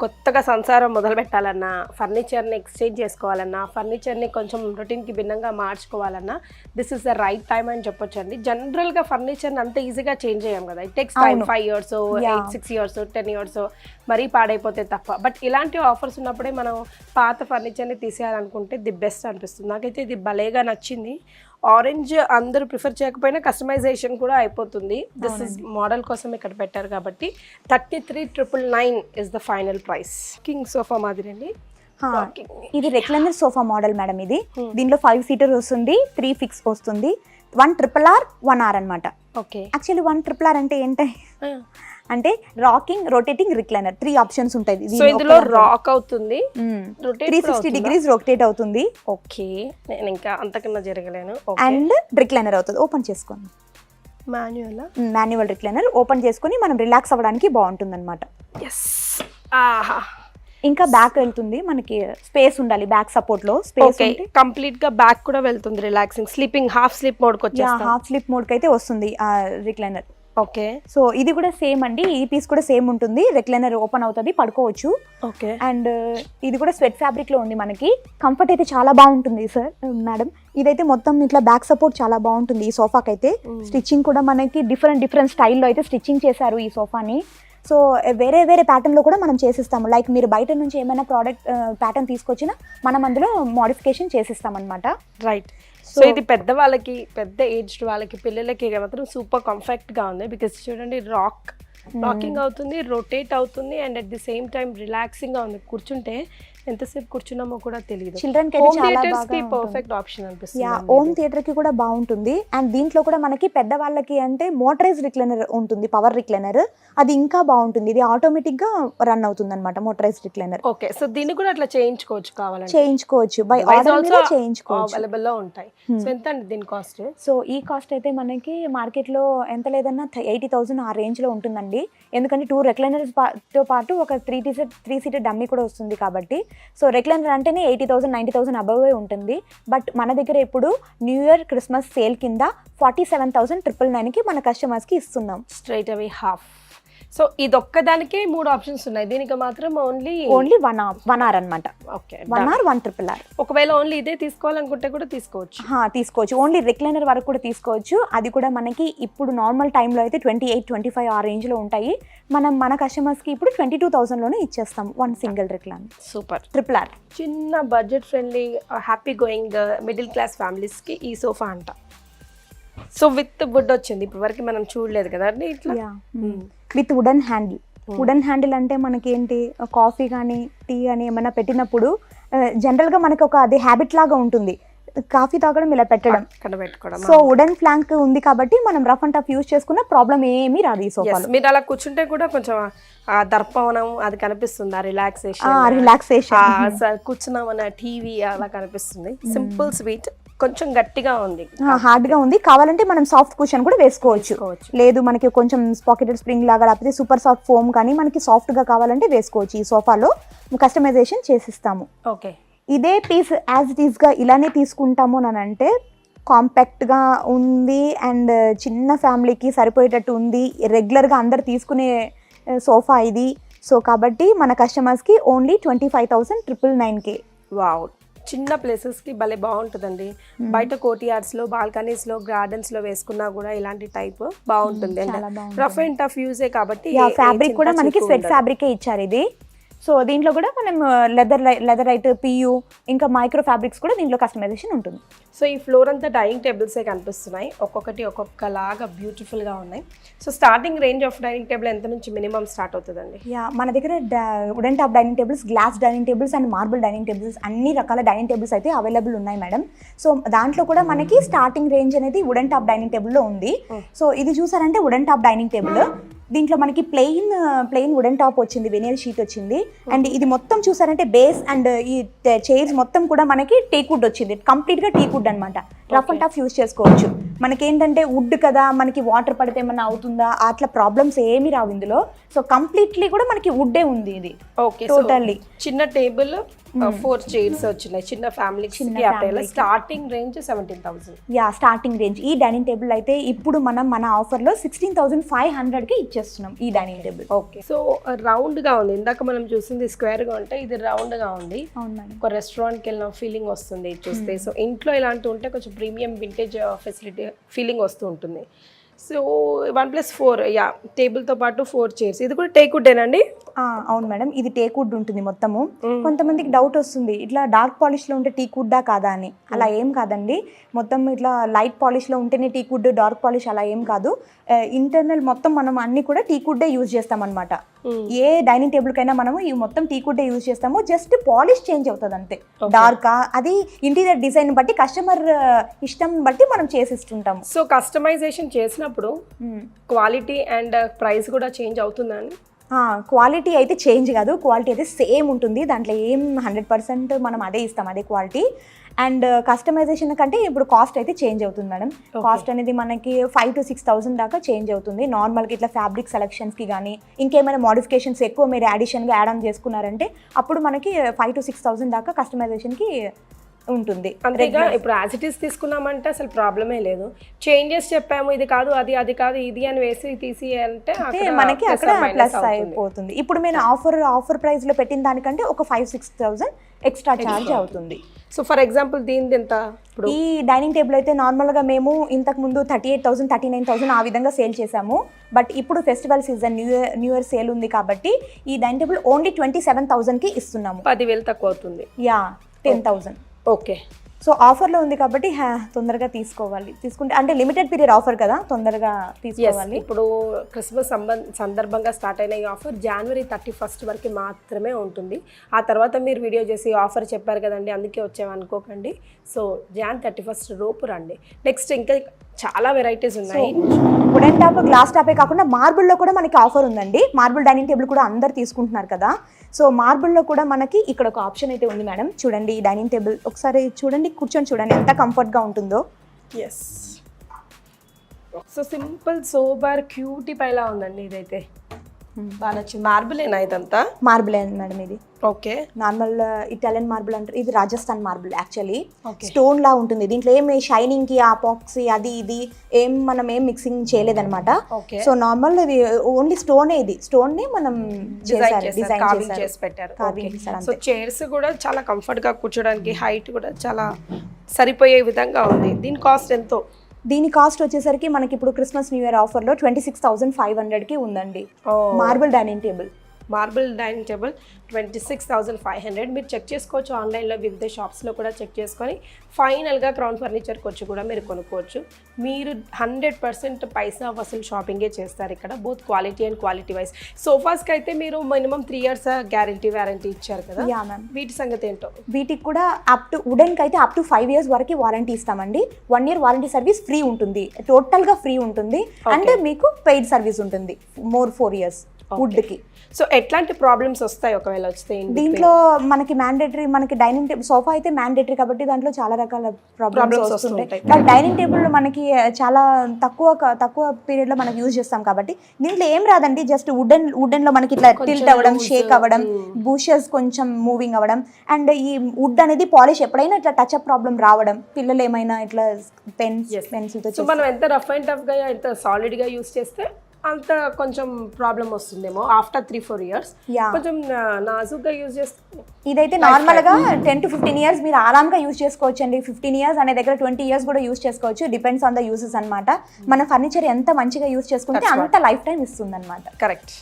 కొత్తగా సంసారం మొదలు పెట్టాలన్నా, ఫర్నిచర్ని ఎక్స్చేంజ్ చేసుకోవాలన్నా, ఫర్నిచర్ని కొంచెం రొటీన్కి భిన్నంగా మార్చుకోవాలన్నా this is the right time అని చెప్పొచ్చు అండి. జనరల్గా ఫర్నిచర్ని అంత ఈజీగా చేంజ్ చేయం కదా, it takes time. 5 years, 6 years, 10 years మరీ పాడైపోతే తప్ప. బట్ ఇలాంటి ఆఫర్స్ ఉన్నప్పుడే మనం పాత ఫర్నిచర్ని తీసేయాలనుకుంటే ది బెస్ట్ అనిపిస్తుంది. నాకైతే ఇది భలేగా నచ్చింది. ఆరెంజ్ అందరూ ప్రిఫర్ చేయకపోయినా కస్టమైజేషన్ కూడా అయిపోతుంది. దిస్ ఇస్ మోడల్ కోసం ఇక్కడ పెట్టారు కాబట్టి 33,999 is the final price. King sofa మాదిరి అండి. ఇది రెక్లైనర్ సోఫా మోడల్ మేడం. ఇది దీనిలో 5 సీటర్ వస్తుంది, 3 ఫిక్స్ వస్తుంది, 1 RRR 1 R అనమాట. ఓకే. యాక్చువల్లీ 1 RRR అంటే ఏంటి అంటే రాకింగ్, రొటేటింగ్, రిక్లైనర్ 3 ఆప్షన్స్ ఉంటాయి. సో ఇందులో రాక్ అవుతుంది, 360 degrees రొటేట్ అవుతుంది. ఓకే, నేను ఇంకా అంతకన్నా జరగలేను. అండ్ రిక్లైనర్ అవుతుంది. ఓపెన్ చేసుకోండి, మాన్యువల్ రిక్లైనర్. ఓపెన్ చేసుకొని మనం రిలాక్స్ అవ్వడానికి బాగుంటుంది అనమాట. ఇంకా బ్యాక్ వెళ్తుంది, మనకి స్పేస్ ఉండాలి బ్యాక్ సపోర్ట్ లో. స్పేస్ కంప్లీట్ గా బ్యాక్ కూడా వెళ్తుంది, relaxing, sleeping, half sleep mode కి వచ్చేస్తుంది. హాఫ్ స్లీప్ మోడ్ కి అయితే వస్తుంది ఆ రిక్లైనర్. ఓకే. సో ఇది కూడా సేమ్ అండి, ఈ పీస్ కూడా సేమ్ ఉంటుంది. రెక్లైనర్ ఓపెన్ అవుతుంది, పడుకోవచ్చు. ఓకే. అండ్ ఇది కూడా స్వెట్ ఫ్యాబ్రిక్ లో ఉంది మనకి. కంఫర్ట్ అయితే చాలా బాగుంటుంది సార్ మేడం. ఇదైతే మొత్తం ఇట్లా బ్యాక్ సపోర్ట్ చాలా బాగుంటుంది ఈ సోఫాకి అయితే. స్టిచ్చింగ్ కూడా మనకి డిఫరెంట్ స్టైల్లో అయితే స్టిచ్చింగ్ చేశారు ఈ సోఫాని. సో వేరే ప్యాటర్న్లో కూడా మనం చేసిస్తాము. లైక్ మీరు బయట నుంచి ఏమైనా ప్రోడక్ట్ ప్యాటర్న్ తీసుకొచ్చినా మనం అందులో మోడిఫికేషన్ చేసిస్తాం అనమాట. రైట్. సో ఇది పెద్దవాళ్ళకి, పెద్ద ఏజ్డ్ వాళ్ళకి, పిల్లలకి మాత్రం సూపర్ కంఫర్ట్గా ఉంది. బికాస్ చూడండి రాకింగ్ అవుతుంది, రొటేట్ అవుతుంది, and at the same time రిలాక్సింగ్గా ఉంది. కూర్చుంటే ఎంతసేపు కూర్చున్నామో కూడా తెలియదు. చిల్డ్రన్ కి పర్ఫెక్ట్ ఆప్షన్ అనిపిస్తుంది. హోమ్ థియేటర్ కి కూడా బాగుంటుంది. అండ్ దీంట్లో కూడా మనకి పెద్దవాళ్ళకి అంటే మోటరైజ్ రిక్లైనర్ ఉంటుంది, పవర్ రిక్లైనర్. అది ఇంకా బాగుంటుంది. ఇది ఆటోమేటిక్ గా రన్ అవుతుంది అనమాట, మోటరైజ్ రిక్లైనర్. ఓకే. సో దీన్ని కూడా అట్లా చేయించుకోవచ్చు, కావాలంటే చేయించుకోవచ్చు, బై ఆర్డర్ మీద చేయించుకోవచ్చు, అవైలబుల్ లో ఉంటాయి. సో ఎంత అండి దీని కాస్ట్? సో ఈ కాస్ట్ అయితే మనకి మార్కెట్ లో ఎంత లేదన్నా 80,000 ఆ రేంజ్ లో ఉంటుందండి. ఎందుకంటే 2 రెక్లైనర్స్ తో పాటు ఒక 3 సీటర్ డమ్మీ కూడా వస్తుంది కాబట్టి. సో రెక్లైనర్ అంటేనే 80,000 90,000 అబవే ఉంటుంది. బట్ మన దగ్గర ఇప్పుడు న్యూ ఇయర్ క్రిస్మస్ సేల్ కింద 47,999కి మన కస్టమర్స్కి ఇస్తున్నాం. స్ట్రైట్ అవే హాఫ్. సో ఇది ఒక్కదానికే 3 ఆప్షన్స్ ఉన్నాయి, దీనికి మాత్రం ఓన్లీ ఓన్లీ 1 hour అనమాట. ఓకే 1 hour 1 ఒకవేళ ఓన్లీ ఇదే తీసుకోవాలనుకుంటే కూడా తీసుకోవచ్చు. తీసుకోవచ్చు, ఓన్లీ రిక్లైనర్ వరకు కూడా తీసుకోవచ్చు. అది కూడా మనకి ఇప్పుడు నార్మల్ టైంలో అయితే 28-25 ఆ రేంజ్లో ఉంటాయి. మనం మన కస్టమర్స్కి ఇప్పుడు 22,000లోనే ఇచ్చేస్తాం 1 సింగిల్ రిక్లైనర్. సూపర్. RRR చిన్న budget friendly happy going middle class ఫ్యామిలీస్కి ఈ సోఫా అంట. సో విత్ వుడ్ వచ్చింది, ఇప్పుడు వరకు మనం చూడలేదు కదా అండి ఇట్లా. With wooden handle. Wooden handle అంటే మనకి ఏంటి, కాఫీ కానీ టీ కానీ ఏమైనా పెట్టినప్పుడు జనరల్గా మనకి ఒక అది హ్యాబిట్ లాగా ఉంటుంది, కాఫీ తాగడం ఇలా పెట్టడం. సో వుడెన్ ఫ్లాంక్ ఉంది కాబట్టి మనం రఫ్ అండ్ టఫ్ యూజ్ చేసుకున్న ప్రాబ్లం ఏమీ రాదు ఈ సోఫాలో. మీరు అలా కూర్చుంటే కూడా కొంచెం దర్పవనం అది కనిపిస్తుంది, రిలాక్సేషన్ కూర్చున్నామన్న టీవీ అలా కనిపిస్తుంది. సింపుల్ స్వీట్, కొంచెం గట్టిగా ఉంది, హార్డ్ గా ఉంది. కావాలంటే మనం సాఫ్ట్ కుషన్ కూడా వేసుకోవచ్చు. లేదు మనకి కొంచెం పాకెటెడ్ స్ప్రింగ్ లాగా లేకపోతే సూపర్ సాఫ్ట్ ఫోమ్ కానీ మనకి సాఫ్ట్ గా కావాలంటే వేసుకోవచ్చు. ఈ సోఫాలో కస్టమైజేషన్ చేసిస్తాము. ఓకే, ఇదే పీస్ యాజ్ ఇట్ ఈస్ గా ఇలానే తీసుకుంటాము అని అంటే కాంపాక్ట్ గా ఉంది అండ్ చిన్న ఫ్యామిలీకి సరిపోయేటట్టు ఉంది, రెగ్యులర్ గా అందరు తీసుకునే సోఫా ఇది. సో కాబట్టి మన కస్టమర్స్ కి ఓన్లీ 25,999K. వావ్, చిన్న ప్లేసెస్కి భలే బాగుంటుందండి. బయట కోర్ట్యార్డ్స్లో, బాల్కనీస్లో, గార్డెన్స్లో వేసుకున్నా కూడా ఇలాంటి టైప్ బాగుంటుంది. రఫ్ అండ్ టఫ్ యూజే కాబట్టి ఫ్యాబ్రిక్ కూడా మనకి స్వెట్ ఫ్యాబ్రికే ఇచ్చారు ఇది. సో దీంట్లో కూడా మనం లెదరైట్, పియూ ఇంకా మైక్రో ఫ్యాబ్రిక్స్ కూడా దీంట్లో కస్టమైజేషన్ ఉంటుంది. సో ఈ ఫ్లోర్ అంతా డైనింగ్ టేబుల్సే కనిపిస్తున్నాయి, ఒక్కొక్కటి ఒక్కొక్కలాగా బ్యూటిఫుల్గా ఉన్నాయి. So starting range of dining table ఎంత నుంచి మినిమం స్టార్ట్ అవుతుందండి? మన దగ్గర wooden top dining tables, glass dining tables and marble dining tables అన్ని రకాల డైనింగ్ టేబుల్స్ అయితే అవైలబుల్ ఉన్నాయి మేడం. సో దాంట్లో కూడా మనకి స్టార్టింగ్ రేంజ్ అనేది వుడెన్ టాప్ డైనింగ్ టేబుల్లో ఉంది. సో ఇది చూసారంటే వుడెన్ టాప్ డైనింగ్ టేబుల్, దీంట్లో మనకి ప్లెయిన్ వుడెన్ టాప్ వచ్చింది, వెనీర్ షీట్ వచ్చింది. అండ్ ఇది మొత్తం చూసారంటే బేస్ అండ్ ఈ చైర్స్ మొత్తం కూడా మనకి టేక్వుడ్ వచ్చింది, కంప్లీట్ గా టేక్వుడ్ అనమాట. రఫ్ అండ్ టఫ్ యూజ్ చేసుకోవచ్చు. మనకి ఏంటంటే వుడ్ కదా, మనకి వాటర్ పడితే ఏమన్నా అవుతుందా అట్లా ప్రాబ్లమ్స్ ఏమీ రావు ఇందులో. సో కంప్లీట్లీ కూడా మనకి వుడ్డే ఉంది ఇది. ఓకే, టోటల్లీ చిన్న టేబుల్ 4 చైర్స్ వచ్చినాయి చిన్న family. Starting range 17,000. Starting range. ఈ డైనింగ్ టేబుల్ అయితే ఇప్పుడు మనం మన ఆఫర్లో 16,500కి ఇచ్చేస్తున్నాం ఈ dining table. Okay, so round గా ఉంది, ఇందాక మనం చూసింది స్క్వేర్ గా ఉంటే ఇది రౌండ్ గా ఉంది. ఒక రెస్టారెంట్కి వెళ్ళిన ఫీలింగ్ వస్తుంది చూస్తే. సో ఇంట్లో ఇలాంటి ఉంటే కొంచెం ప్రీమియం వింటేజ్ ఫెసిలిటీ ఫీలింగ్ వస్తూ ఉంటుంది. సో 1+4 టేబుల్తో పాటు 4 చైర్స్. ఇది కూడా టేక్వుడ్డేనండి? అవును మేడం, ఇది టేక్వుడ్ ఉంటుంది మొత్తము. కొంతమందికి డౌట్ వస్తుంది ఇట్లా డార్క్ పాలిష్లో ఉంటే టీక్వుడ్డా కాదా అని. అలా ఏం కాదండి, మొత్తం ఇట్లా లైట్ పాలిష్లో ఉంటేనే టీక్వుడ్, డార్క్ పాలిష్ అలా ఏం కాదు. ఇంటర్నల్ మొత్తం మనం అన్ని కూడా టీక్వుడ్డే యూజ్ చేస్తాం అనమాట. ఏ డైనింగ్ టేబుల్ కైనా మనము ఈ మొత్తం టీక్వుడ్డే యూజ్ చేస్తాము. జస్ట్ పాలిష్ చేంజ్ అవుతుంది అంతే. డార్క్ అది ఇంటీరియర్ డిజైన్ బట్టి కస్టమర్ ఇష్టం బట్టి మనం చేసిస్తుంటాము. సో కస్టమైజేషన్ చేసినప్పుడు క్వాలిటీ అండ్ ప్రైస్ కూడా చేంజ్ అవుతుందండి? క్వాలిటీ అయితే చేంజ్ కాదు, క్వాలిటీ అయితే సేమ్ ఉంటుంది. దాంట్లో ఏం 100% మనం అదే ఇస్తాం, అదే క్వాలిటీ. అండ్ కస్టమైజేషన్ కంటే ఇప్పుడు కాస్ట్ అయితే చేంజ్ అవుతుంది మేడం. కాస్ట్ అనేది మనకి 5,000 to 6,000 దాకా చేంజ్ అవుతుంది. నార్మల్గా ఇట్లా ఫ్యాబ్రిక్ సెలెక్షన్స్కి కానీ ఇంకేమైనా మోడిఫికేషన్స్ ఎక్కువ మీరు యాడిషన్గా యాడ్ ఆన్ చేసుకున్నారంటే అప్పుడు మనకి 5,000 to 6,000 దాకా కస్టమైజేషన్కి ఉంటుంది. అంతేగా ఇప్పుడు యాజ్ ఇట్ ఈస్ తీసుకున్నామంటే అసలు ప్రాబ్లమే లేదు. చేంజెస్ చెప్పాము, ఇది కాదు అది, అది కాదు ఇది అని వేసి తీసి అంటే మనకి అక్కడ ప్లస్ అయిపోతుంది. ఇప్పుడు నేను ఆఫర్ ప్రైస్ లో పెట్టిన దానికంటే ఒక 5,000-6,000 ఎక్స్ట్రా ఛార్జ్ అవుతుంది. సో ఫర్ ఎగ్జాంపుల్ దీనిది ఎంత? ఇప్పుడు ఈ డైనింగ్ టేబుల్ అయితే నార్మల్గా మేము ఇంతకు ముందు 38,000, 39,000 ఆ విధంగా సేల్ చేసాము. బట్ ఇప్పుడు festival season, new year sale ఉంది కాబట్టి ఈ డైనింగ్ టేబుల్ ఓన్లీ 27,000కి ఇస్తున్నాము. 10,000 తక్కువ అవుతుంది. 10,000. ఓకే, సో ఆఫర్లో ఉంది కాబట్టి తొందరగా తీసుకోవాలి. తీసుకుంటే అంటే లిమిటెడ్ పీరియడ్ ఆఫర్ కదా, తొందరగా తీసుకోవాలి. ఇప్పుడు క్రిస్మస్ సందర్భంగా స్టార్ట్ అయిన ఈ ఆఫర్ January 31st వరకు మాత్రమే ఉంటుంది. ఆ తర్వాత మీరు వీడియో చేసి ఆఫర్ చెప్పారు కదండి అందుకే వచ్చామనుకోకండి. సో Jan 31st లోపు రండి. నెక్స్ట్ ఇంకా చాలా వెరైటీస్ ఉన్నాయి. వుడెన్ టాప్, గ్లాస్ టాపే కాకుండా మార్బుల్లో కూడా మనకి ఆఫర్ ఉందండి. మార్బుల్ డైనింగ్ టేబుల్ కూడా అందరు తీసుకుంటున్నారు కదా. సో మార్బుల్లో కూడా మనకి ఇక్కడ ఒక ఆప్షన్ అయితే ఉంది మేడం. చూడండి ఈ డైనింగ్ టేబుల్ ఒకసారి చూడండి, కూర్చొని చూడండి ఎంత కంఫర్ట్గా ఉంటుందో. Yes, so simple sober cutie పైలా ఉందండి ఇదైతే. బాగా నచ్చింది. మార్బులేనా ఇదంతా? మార్బుల్ మేడం ఇది. ఓకే. నార్మల్ ఇటాలియన్ మార్బుల్ అంటారు, ఇది రాజస్థాన్ మార్బుల్. యాక్చువల్లీ స్టోన్ లా ఉంటుంది, దీంట్లో ఏమి షైనింగ్ కి ఆపాక్సీ అది ఇది మనం ఏం మిక్సింగ్ చేయలేదన్నమాట. సో నార్మల్ ఇది ఓన్లీ స్టోనే, ఇది స్టోన్ ని మనం డిజైన్ చేసి పెట్టారు. సో చైర్స్ కూడా చాలా కంఫర్ట్ గా కూర్చోడానికి, హైట్ కూడా చాలా సరిపోయే విధంగా ఉంది. దీని కాస్ట్ ఎంతో? దీని కాస్ట్ వచ్చేసరికి మనకి ఇప్పుడు క్రిస్మస్ న్యూ ఇయర్ ఆఫర్లో 26,500కి ఉందండి. Marble dining table. 26,500. మీరు చెక్ చేసుకోవచ్చు ఆన్లైన్లో, వివిధ షాప్స్లో కూడా చెక్ చేసుకొని ఫైనల్గా క్రౌన్ ఫర్నిచర్కి వచ్చి కూడా మీరు కొనుక్కోవచ్చు. మీరు 100% పైసా వసూలు షాపింగే చేస్తారు ఇక్కడ, both quality and quality wise. సోఫాస్కి అయితే మీరు మినిమం 3 years వారంటీ ఇచ్చారు కదా. వీటి సంగతి ఏంటో? వీటికి కూడా అప్ టు వుడెన్కి అయితే అప్ టు 5 years వరకు వారంటీ ఇస్తామండి. 1 year వారంటీ సర్వీస్ ఫ్రీ ఉంటుంది, టోటల్గా ఫ్రీ ఉంటుంది. అండ్ మీకు పెయిడ్ సర్వీస్ ఉంటుంది మోర్ 4 years వుడ్కి. సో ఎట్లాంటి ప్రాబ్లమ్స్ వస్తాయి ఒకవేళ వస్తే? దీంట్లో మనకి మ్యాండేటరీ, మనకి డైనింగ్ టేబుల్, సోఫా అయితే మ్యాండేటరీ కాబట్టి దాంట్లో చాలా రకాల ప్రాబ్లమ్స్ వస్తుంటాయి. బట్ డైనింగ్ టేబుల్ మనకి చాలా తక్కువ పీరియడ్ లో మనకి యూజ్ చేస్తాం కాబట్టి దీంట్లో ఏం రాదండి. జస్ట్ వుడెన్ లో మనకి ఇట్లా టిల్ట్ అవ్వడం, షేక్ అవ్వడం, బూషెస్ కొంచెం మూవింగ్ అవ్వడం, అండ్ ఈ వుడ్ అనేది పాలిష్ ఎప్పుడైనా ఇట్లా టచ్ అప్ ప్రాబ్లం రావడం, పిల్లలు ఏమైనా ఇట్లా పెన్సిల్ తో మనం ఎంత రఫ్ అండ్ టఫ్ గా, ఎంత సాలిడ్ గా యూజ్ చేస్తే అంత కొంచెం ప్రాబ్లం వస్తుందేమో ఆఫ్టర్ 3-4 years. కొంచెం నాజుగ్గా యూజ్ చేస్తే ఇదైతే నార్మల్ గా 10 to 15 years మీరు ఆరాంగా యూజ్ చేసుకోవచ్చు అండి. 15 years అనే దగ్గర 20 years కూడా యూజ్ చేసుకోవచ్చు. డిపెండ్స్ ఆన్ ద యూజెస్ అనమాట. మన ఫర్నిచర్ ఎంత మంచిగా యూజ్ చేసుకుంటే అంత లైఫ్ టైం ఇస్తుంది అనమాట. కరెక్ట్.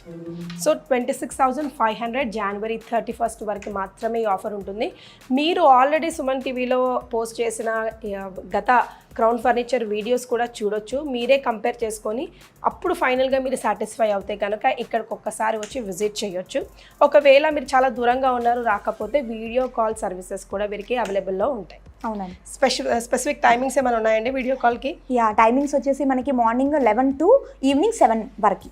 సో 26,500 January 31st వరకు మాత్రమే ఈ ఆఫర్ ఉంటుంది. మీరు ఆల్రెడీ సుమన్ టీవీలో పోస్ట్ చేసిన గత క్రౌన్ ఫర్నిచర్ వీడియోస్ కూడా చూడొచ్చు. మీరే కంపేర్ చేసుకొని అప్పుడు ఫైనల్గా మీరు సాటిస్ఫై అవుతే కనుక ఇక్కడికి ఒక్కసారి వచ్చి విజిట్ చేయొచ్చు. ఒకవేళ మీరు చాలా దూరంగా ఉన్నారు, రాకపోతే వీడియో కాల్ సర్వీసెస్ కూడా వీరికి అవైలబుల్లో ఉంటాయి. అవునండి. స్పెసిఫిక్ టైమింగ్స్ ఏమైనా ఉన్నాయండి వీడియో కాల్కి? టైమింగ్స్ వచ్చేసి మనకి మార్నింగ్ 11 to ఈవినింగ్ 7 వరకు.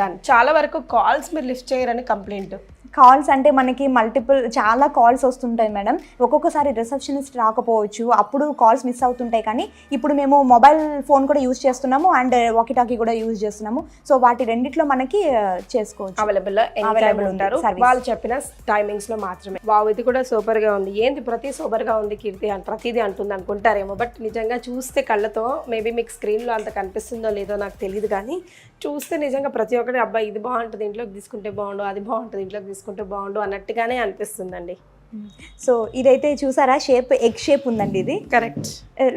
డన్. చాలా వరకు కాల్స్ మీరు లిఫ్ట్ చేయరని కంప్లైంట్. కాల్స్ అంటే మనకి చాలా కాల్స్ వస్తుంటాయి మేడం. ఒక్కొక్కసారి రిసెప్షనిస్ట్ రాకపోవచ్చు, అప్పుడు కాల్స్ మిస్ అవుతుంటాయి. కానీ ఇప్పుడు మేము మొబైల్ ఫోన్ కూడా యూజ్ చేస్తున్నాము అండ్ వాకీ టాకీ కూడా యూజ్ చేస్తున్నాము. సో వాటి రెండిట్లో మనకి చేసుకోవచ్చు, అవైలబుల్ ఉంటారు. వాళ్ళు చెప్పిన టైమింగ్స్ లో మాత్రమే. వావ్, ఇది కూడా సూపర్ గా ఉంది. ఏంది ప్రతి సూపర్ గా ఉంది కీర్తి అని ప్రతిదీ అంటుంది అనుకుంటారేమో, బట్ నిజంగా చూస్తే కళ్ళతో, మేబీ మీకు స్క్రీన్ లో అంత కనిపిస్తుందో లేదో నాకు తెలియదు, కానీ చూస్తే నిజంగా ప్రతి ఒక్కటి అబ్బాయి ఇది బాగుంటుంది ఇంట్లోకి తీసుకుంటే బాగుండు, అది బాగుంటుంది ఇంట్లోకి తీసుకుంటే బాగుండు అన్నట్టుగానే అనిపిస్తుందండి. సో ఇదైతే చూసారా, షేప్ ఎగ్ షేప్ ఉందండి. ఇది కరెక్ట్.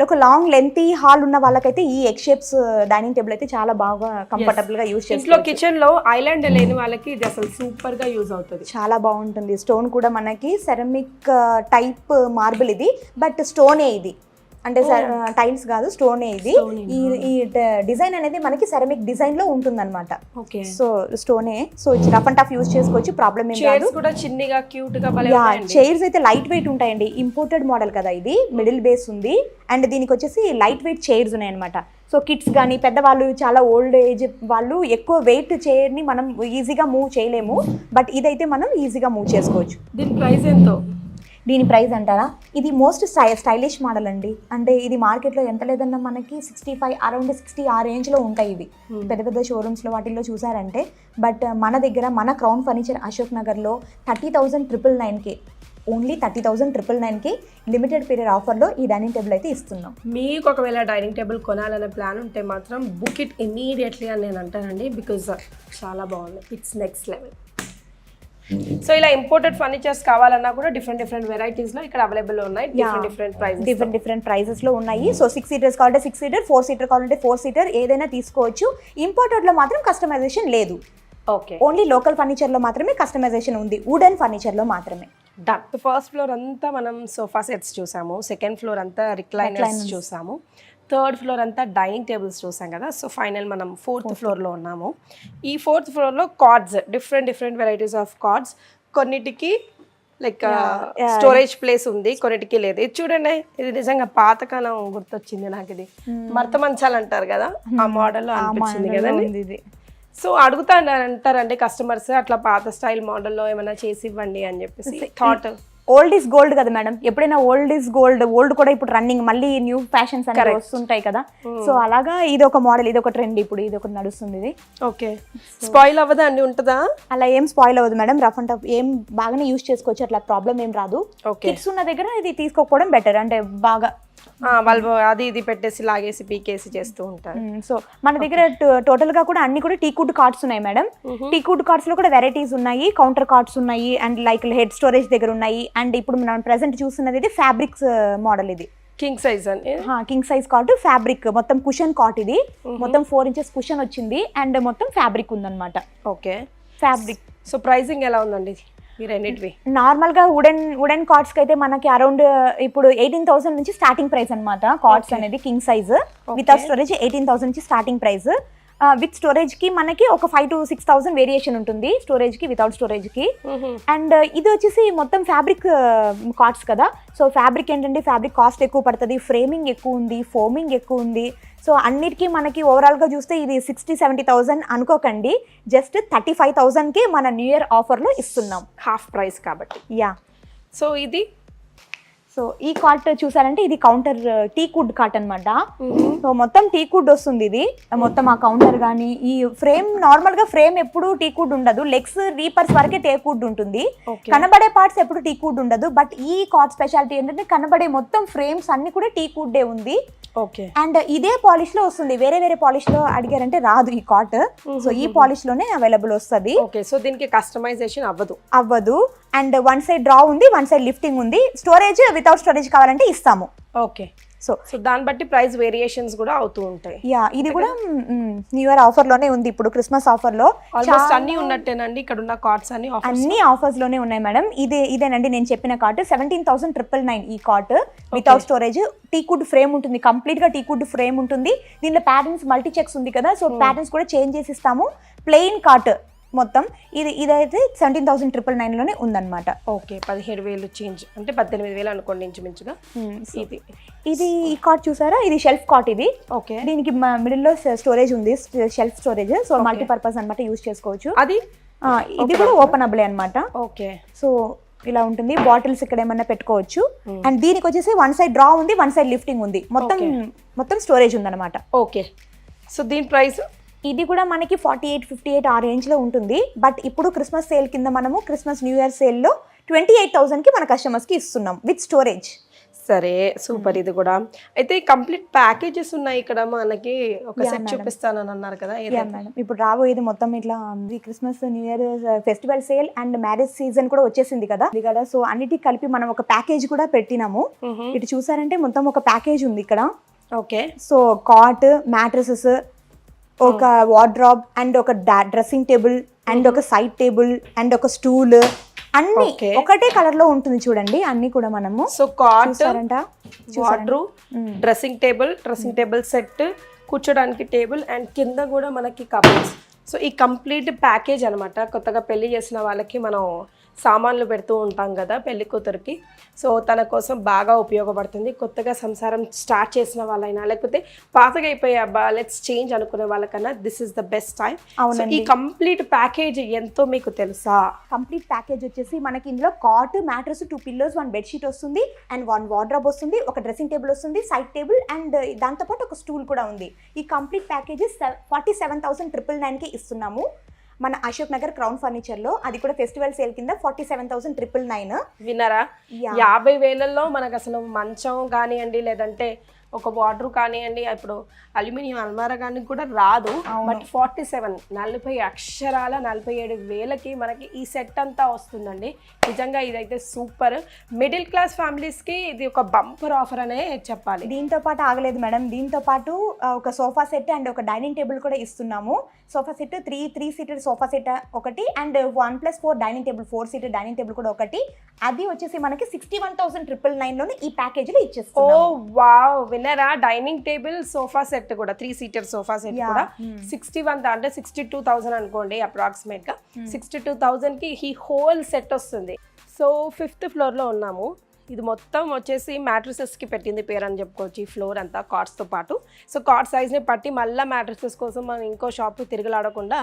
ఒక లాంగ్ లెంతీ హాల్ ఉన్న వాళ్ళకైతే ఈ ఎగ్ షేప్స్ డైనింగ్ టేబుల్ అయితే చాలా బాగా కంఫర్టబుల్ గా యూజ్ చేస్తారు. ఇంట్లో కిచెన్ లో ఐలాండ్ లేని వాళ్ళకి ఇది అసలు సూపర్ గా యూజ్ అవుతుంది. చాలా బాగుంటుంది. స్టోన్ కూడా మనకి సెరమిక్ టైప్ మార్బుల్ ఇది, బట్ స్టోనే ఇది, అంటే టైల్స్ కాదు, స్టోనే ఇది. ఈ డిజైన్ అనేది మనకి సెరమిక్ డిజైన్ లో ఉంటుంది అనమాట. సో స్టోనే. So rough and tough use చేసుకోవచ్చు, ప్రాబ్లమ్ ఏం కాదు. చైర్స్ అయితే లైట్ వెయిట్ ఉంటాయండి. ఇంపోర్టెడ్ మోడల్ కదా ఇది, మిడిల్ బేస్ ఉంది అండ్ దీనికి వచ్చేసి లైట్ వెయిట్ చైర్స్ ఉన్నాయి అనమాట. సో కిడ్స్ కానీ పెద్దవాళ్ళు, చాలా ఓల్డ్ ఏజ్ వాళ్ళు ఎక్కువ వెయిట్ చైర్ని మనం ఈజీగా మూవ్ చేయలేము, బట్ ఇదైతే మనం ఈజీగా మూవ్ చేసుకోవచ్చు. దీని ప్రైస్ ఎంతో? దీని ప్రైస్ అంటారా, ఇది మోస్ట్ స్టైలిష్ మోడల్ అండి. అంటే ఇది మార్కెట్లో ఎంత లేదన్నా మనకి 65, అరౌండ్ 60 ఆ రేంజ్లో ఉంటాయి ఇవి పెద్ద పెద్ద షోరూమ్స్లో వాటిల్లో చూసారంటే. బట్ మన దగ్గర, మన క్రౌన్ ఫర్నిచర్ అశోక్ నగర్లో 30,999కి, ఓన్లీ 30,999కి లిమిటెడ్ పీరియడ్ ఆఫర్లో ఈ డైనింగ్ టేబుల్ అయితే ఇస్తున్నాం. మీకు ఒకవేళ డైనింగ్ టేబుల్ కొనాలనే ప్లాన్ ఉంటే మాత్రం బుక్ ఇట్ ఇమీడియట్లీ అని నేను అంటానండి, బికాజ్ చాలా బాగుంది. It's next level. సో ఇలా ఇంపోర్టెడ్ ఫర్నిచర్స్ కావాలన్నా కూడా డిఫరెంట్ వెరైటీస్లో ఇక్కడ అవైలబుల్ ఉన్నాయి. డిఫరెంట్ ప్రైజెస్లో ఉన్నాయి. సో 6 seaters కావాలంటే 6 seater, 4 seater కావాలంటే 4 seater, ఏదైనా తీసుకోవచ్చు. ఇంపోర్టెడ్లో మాత్రం కస్టమైజేషన్ లేదు. ఓకే, ఓన్లీ లోకల్ ఫర్నిచర్లో మాత్రమే కస్టమైజేషన్ ఉంది, వుడెన్ ఫర్నిచర్లో మాత్రమే. ఫస్ట్ ఫ్లోర్ అంతా మనం సోఫా సెట్స్ చూసాము, సెకండ్ ఫ్లోర్ అంతా రిక్లైనర్స్ చూసాము, థర్డ్ ఫ్లోర్ అంతా డైనింగ్ టేబుల్స్ చూసాం కదా. సో ఫైనల్ మనం 4th ఫ్లోర్లో ఉన్నాము. ఈ 4th ఫ్లోర్లో cards, different varieties of cards, కొన్నిటికి లైక్ స్టోరేజ్ ప్లేస్ ఉంది, కొన్నిటికి లేదు. ఇది చూడండి, ఇది నిజంగా పాతకాలం గుర్తొచ్చింది నాకు. ఇది మర్త మంచాలు అంటారు కదా, ఆ మోడల్లో అనిపించింది కదండి ఇది. సో అంటారండి కస్టమర్స్, అట్లా పాత స్టైల్ మోడల్లో ఏమైనా చేసి ఇవ్వండి అని చెప్పేసి థాట్. ఓల్డ్ ఈస్ గోల్డ్ కదా మేడం, ఎప్పుడైనా ఓల్డ్ ఈస్ గోల్డ్, ఓల్డ్ కూడా ఇప్పుడు రన్నింగ్, మళ్ళీ న్యూ ఫ్యాషన్స్ అనేవి వస్తుంటాయి కదా. సో అలాగా ఇది ఒక మోడల్, ఇది ఒక ట్రెండ్, ఇప్పుడు ఇది ఒకటి నడుస్తుంది. ఇది ఓకే, స్పాయిల్ అవ్వదా అండి, ఉంటుందా? అలా ఏం స్పాయిల్ అవ్వదు మేడం, రఫ్ అండ్ టఫ్ ఏం బాగానే యూస్ చేసుకోవచ్చు, అట్లా ప్రాబ్లం ఏం రాదు. కిడ్స్ ఉన్న దగ్గర ఇది తీసుకోకపోవడం బెటర్, అంటే బాగా వాళ్ళు అది ఇది పెట్టేసి లాగేసి పీకేసి చేస్తూ ఉంటారు. సో మన దగ్గర టోటల్ గా కూడా అన్ని కూడా టీకుడ్ కార్డ్స్ ఉన్నాయి మేడం. టీకుడ్ కార్డ్స్ లో కూడా వెరైటీస్ ఉన్నాయి, కౌంటర్ కార్డ్స్ ఉన్నాయి, అండ్ లైక్ హెడ్ స్టోరేజ్ దగ్గర ఉన్నాయి. అండ్ ఇప్పుడు మనం ప్రెసెంట్ చూస్తున్నది ఇది ఫ్యాబ్రిక్స్ మోడల్, ఇది కింగ్ సైజ్ అని, కింగ్ సైజ్ కాట్ ఫ్యాబ్రిక్, మొత్తం కుషన్ కాట్, ఇది మొత్తం 4 inches కుషన్ వచ్చింది, అండ్ మొత్తం ఫ్యాబ్రిక్ ఉందన్నమాట. Okay, fabric. సో ప్రైసింగ్ ఎలా ఉందండి ఈ రెండింటివి? నార్మల్ గా వుడెన్ కార్డ్స్ కి అయితే మనకి అరౌండ్ ఇప్పుడు 18,000 నుంచి స్టార్టింగ్ ప్రైస్ అన్నమాట. కార్డ్స్ అనేది కింగ్ సైజ్ వితౌట్ స్టోరేజ్ 18,000 నుంచి స్టార్టింగ్ ప్రైస్. విత్ స్టోరేజ్ కి మనకి ఒక 5,000 to 6,000 వేరియేషన్ ఉంటుంది, స్టోరేజ్ కి వితౌట్ స్టోరేజ్ కి. అండ్ ఇది వచ్చేసి మొత్తం ఫ్యాబ్రిక్ కార్డ్స్ కదా. సో ఫ్యాబ్రిక్ ఏంటంటే ఫ్యాబ్రిక్ కాస్ట్ ఎక్కువ పడుతుంది, ఫ్రేమింగ్ ఎక్కువ ఉంది, ఫోమింగ్ ఎక్కువ ఉంది. సో అన్నిటికీ మనకి ఓవరాల్గా చూస్తే ఇది 60-70,000 అనుకోకండి, జస్ట్ 35,000కి మన న్యూ ఇయర్ ఆఫర్లో ఇస్తున్నాం, హాఫ్ ప్రైస్ కాబట్టి. యా. సో ఇది, సో ఈ కాట్ చూసారంటే ఇది కౌంటర్ టీకుడ్ కాట్ అనమాట. సో మొత్తం టీకుడ్ వస్తుంది, ఇది మొత్తం ఆ కౌంటర్ కానీ ఈ ఫ్రేమ్, నార్మల్ గా ఫ్రేమ్ ఎప్పుడు టీకుడ్ ఉండదు, లెగ్స్ రీపర్స్ వరకే టీకుడ్ ఉంటుంది, కనబడే పార్ట్స్ ఎప్పుడు టీకుడ్ ఉండదు. బట్ ఈ కాట్ స్పెషాలిటీ ఏంటంటే కనబడే మొత్తం ఫ్రేమ్స్ అన్ని కూడా టీకుడ్డే ఉంది. ఓకే, అండ్ ఇదే పాలిష్ లో వస్తుంది, వేరే వేరే పాలిష్ లో అడిగారంటే రాదు ఈ కాట్. సో ఈ పాలిష్ లోనే అవైలబుల్ వస్తుంది. ఓకే, సో దీనికి కస్టమైజేషన్ అవ్వదు. అండ్ వన్ సైడ్ డ్రా ఉంది, వన్ సైడ్ లిఫ్టింగ్ ఉంది. స్టోరేజ్ వితౌట్ స్టోరేజ్ కావాలంటే ఇస్తాము. ఓకే, సో దాన్ని బట్టి ప్రైస్ వేరియేషన్స్ కూడా అవుతూ ఉంటాయి. యా, ఇది కూడా న్యూ ఇయర్ ఆఫర్ లోనే ఉంది, ఇప్పుడు క్రిస్మస్ ఆఫర్ లో. ఆల్మోస్ట్ అన్ని ఉన్నట్టేనండి ఇక్కడ ఉన్న కార్డ్స్ అన్ని ఆఫర్స్ లోనే ఉన్నాయి మేడం. ఇదేనండి నేను చెప్పిన కార్ట్ 17,999 ఈ కార్ట్ వితౌట్ స్టోరేజ్. టీకుడ్ ఫ్రేమ్ ఉంటుంది, కంప్లీట్ గా టీకుడ్ ఫ్రేమ్ ఉంటుంది. దీనిలో ప్యాటర్న్స్ మల్టీ చెక్స్ ఉంది కదా, సో ప్యాటర్న్స్ కూడా చేంజ్ చేసి ఇస్తాము. ప్లెయిన్ కార్ట్ మొత్తం ఇదైతే 17,999 లోనే ఉందన్నమాట. ఓకే, 17,000 చేంజ్ అంటే 18,000 అనుకోండి ఇంచుమించుగా. ఇది ఈ కార్ట్ చూసారా, ఇది షెల్ఫ్ కార్ట్. ఇది ఓకే, దీనికి మిడిల్ లో స్టోరేజ్ ఉంది, షెల్ఫ్ స్టోరేజ్. సో మల్టీపర్పస్ అన్నమాట, యూజ్ చేసుకోవచ్చు. అది ఇది కూడా ఓపెనబుల్ అన్నమాట. ఓకే, సో ఇలా ఉంటుంది. బాటిల్స్ ఇక్కడ ఏమన్నా పెట్టుకోవచ్చు. అండ్ దీనికి వచ్చేసి వన్ సైడ్ డ్రా ఉంది, వన్ సైడ్ లిఫ్టింగ్ ఉంది, మొత్తం స్టోరేజ్ ఉందన్నమాట. ఓకే, సో దీని ప్రైస్ ఇది కూడా మనకి 48-58 ఆ రేంజ్ లో ఉంటుంది. బట్ ఇప్పుడు క్రిస్మస్ సేల్ కింద మనము క్రిస్మస్ న్యూ ఇయర్ సేల్ లో 28,000కి మన కస్టమర్స్ కి ఇస్తున్నాం విత్ స్టోరేజ్. సరే, సూపర్. ఇది కూడా అయితే కంప్లీట్ ప్యాకేజెస్ ఉన్నాయి ఇక్కడ మనకి. ఒక సెట్ చూపిస్తానని అన్నారు కదా. మేడం, ఇప్పుడు రాబోయేది మొత్తం ఇట్లా Christmas new year festival sale and marriage season కూడా వచ్చేసింది కదా. సో అన్నిటికి కలిపి మనం ఒక ప్యాకేజ్ కూడా పెట్టినాము. ఇటు చూసారంటే మొత్తం ఒక ప్యాకేజ్ ఉంది ఇక్కడ. ఓకే, సో కాట్, మ్యాట్రసెస్, ఒక వార్డ్రాబ్, అండ్ ఒక డ్రెస్సింగ్ టేబుల్, అండ్ ఒక సైడ్ టేబుల్, అండ్ ఒక స్టూల్, అన్ని ఒకటే కలర్ లో ఉంటుంది చూడండి. అన్ని కూడా మనము so cot, wardrobe, dressing table set, కూర్చోడానికి టేబుల్, అండ్ కింద కూడా మనకి కబోర్డ్స్. సో ఈ కంప్లీట్ ప్యాకేజ్ అనమాట. కొత్తగా పెళ్లి చేసిన వాళ్ళకి మనం సామాన్లు పెడుతూ ఉంటాం కదా పెళ్లి కూతురికి. సో తన కోసం బాగా ఉపయోగపడుతుంది. కొత్తగా సంసారం స్టార్ట్ చేసిన వాళ్ళైనా, లేకపోతే పాతగా అయిపోయే అబ్బా లెట్స్ చేంజ్ అనుకునే వాళ్ళకన్నా this is the best time. ఈ కంప్లీట్ ప్యాకేజ్ ఎంతో మీకు తెలుసా? కంప్లీట్ ప్యాకేజ్ వచ్చేసి మనకి ఇందులో కాట్, మ్యాట్రస్, 2 పిల్లోస్, 1 బెడ్షీట్ వస్తుంది, అండ్ 1 వార్డ్రోబ్ వస్తుంది, ఒక డ్రెస్సింగ్ టేబుల్ వస్తుంది, సైడ్ టేబుల్, అండ్ దాంతోపాటు ఒక స్టూల్ కూడా ఉంది. ఈ కంప్లీట్ ప్యాకేజ్ 47,999కి ఇస్తున్నాము మన అశోక్ నగర్ క్రౌన్ ఫర్నిచర్ లో. అది కూడా ఫెస్టివల్ సేల్ కింద 47,999. విన్నారా? 50,000లో మనకు అసలు మంచం కానివ్వండి, లేదంటే ఒక వాటర్ కానివ్వండి, ఇప్పుడు అల్యూమినియం అల్మారా కానీ కూడా రాదు. బట్ 40 అక్షరాల 47,000కి మనకి ఈ సెట్ అంతా వస్తుందండి. నిజంగా ఇదైతే సూపర్. మిడిల్ క్లాస్ ఫ్యామిలీస్కి ఇది ఒక బంపర్ ఆఫర్ అనే చెప్పాలి. దీంతో పాటు ఆగలేదు మేడం, దీంతో పాటు ఒక సోఫా సెట్ అండ్ ఒక డైనింగ్ టేబుల్ కూడా ఇస్తున్నాము. Sofa set 3 seater sofa set ఒకటి, and 1+4 dining table, 4 seater dining table కూడా ఒకటి. అది వచ్చేసి మనకి 61,999లోనే ఈ ప్యాకేజీలో ఇచ్చేస్తాం. ఓ వావ్, విన్నరా? డైనింగ్ టేబుల్, సోఫా సెట్ కూడా 3 సీటర్ సోఫా సెట్ కూడా 61 అంటే 62,000 అనుకోండి అప్రాక్సిమేట్ గా. 62,000కి ఈ హోల్ సెట్ వస్తుంది. సో 5th ఫ్లోర్ లో ఉన్నాము. ఇది మొత్తం వచ్చేసి మ్యాట్రిసెస్కి పెట్టింది పేరు అని చెప్పుకోవచ్చు ఈ ఫ్లోర్ అంతా కార్డ్స్తో పాటు. సో కార్డ్ సైజ్ని పట్టి మళ్ళీ మ్యాట్రిసెస్ కోసం మనం ఇంకో షాప్ తిరగలాడకుండా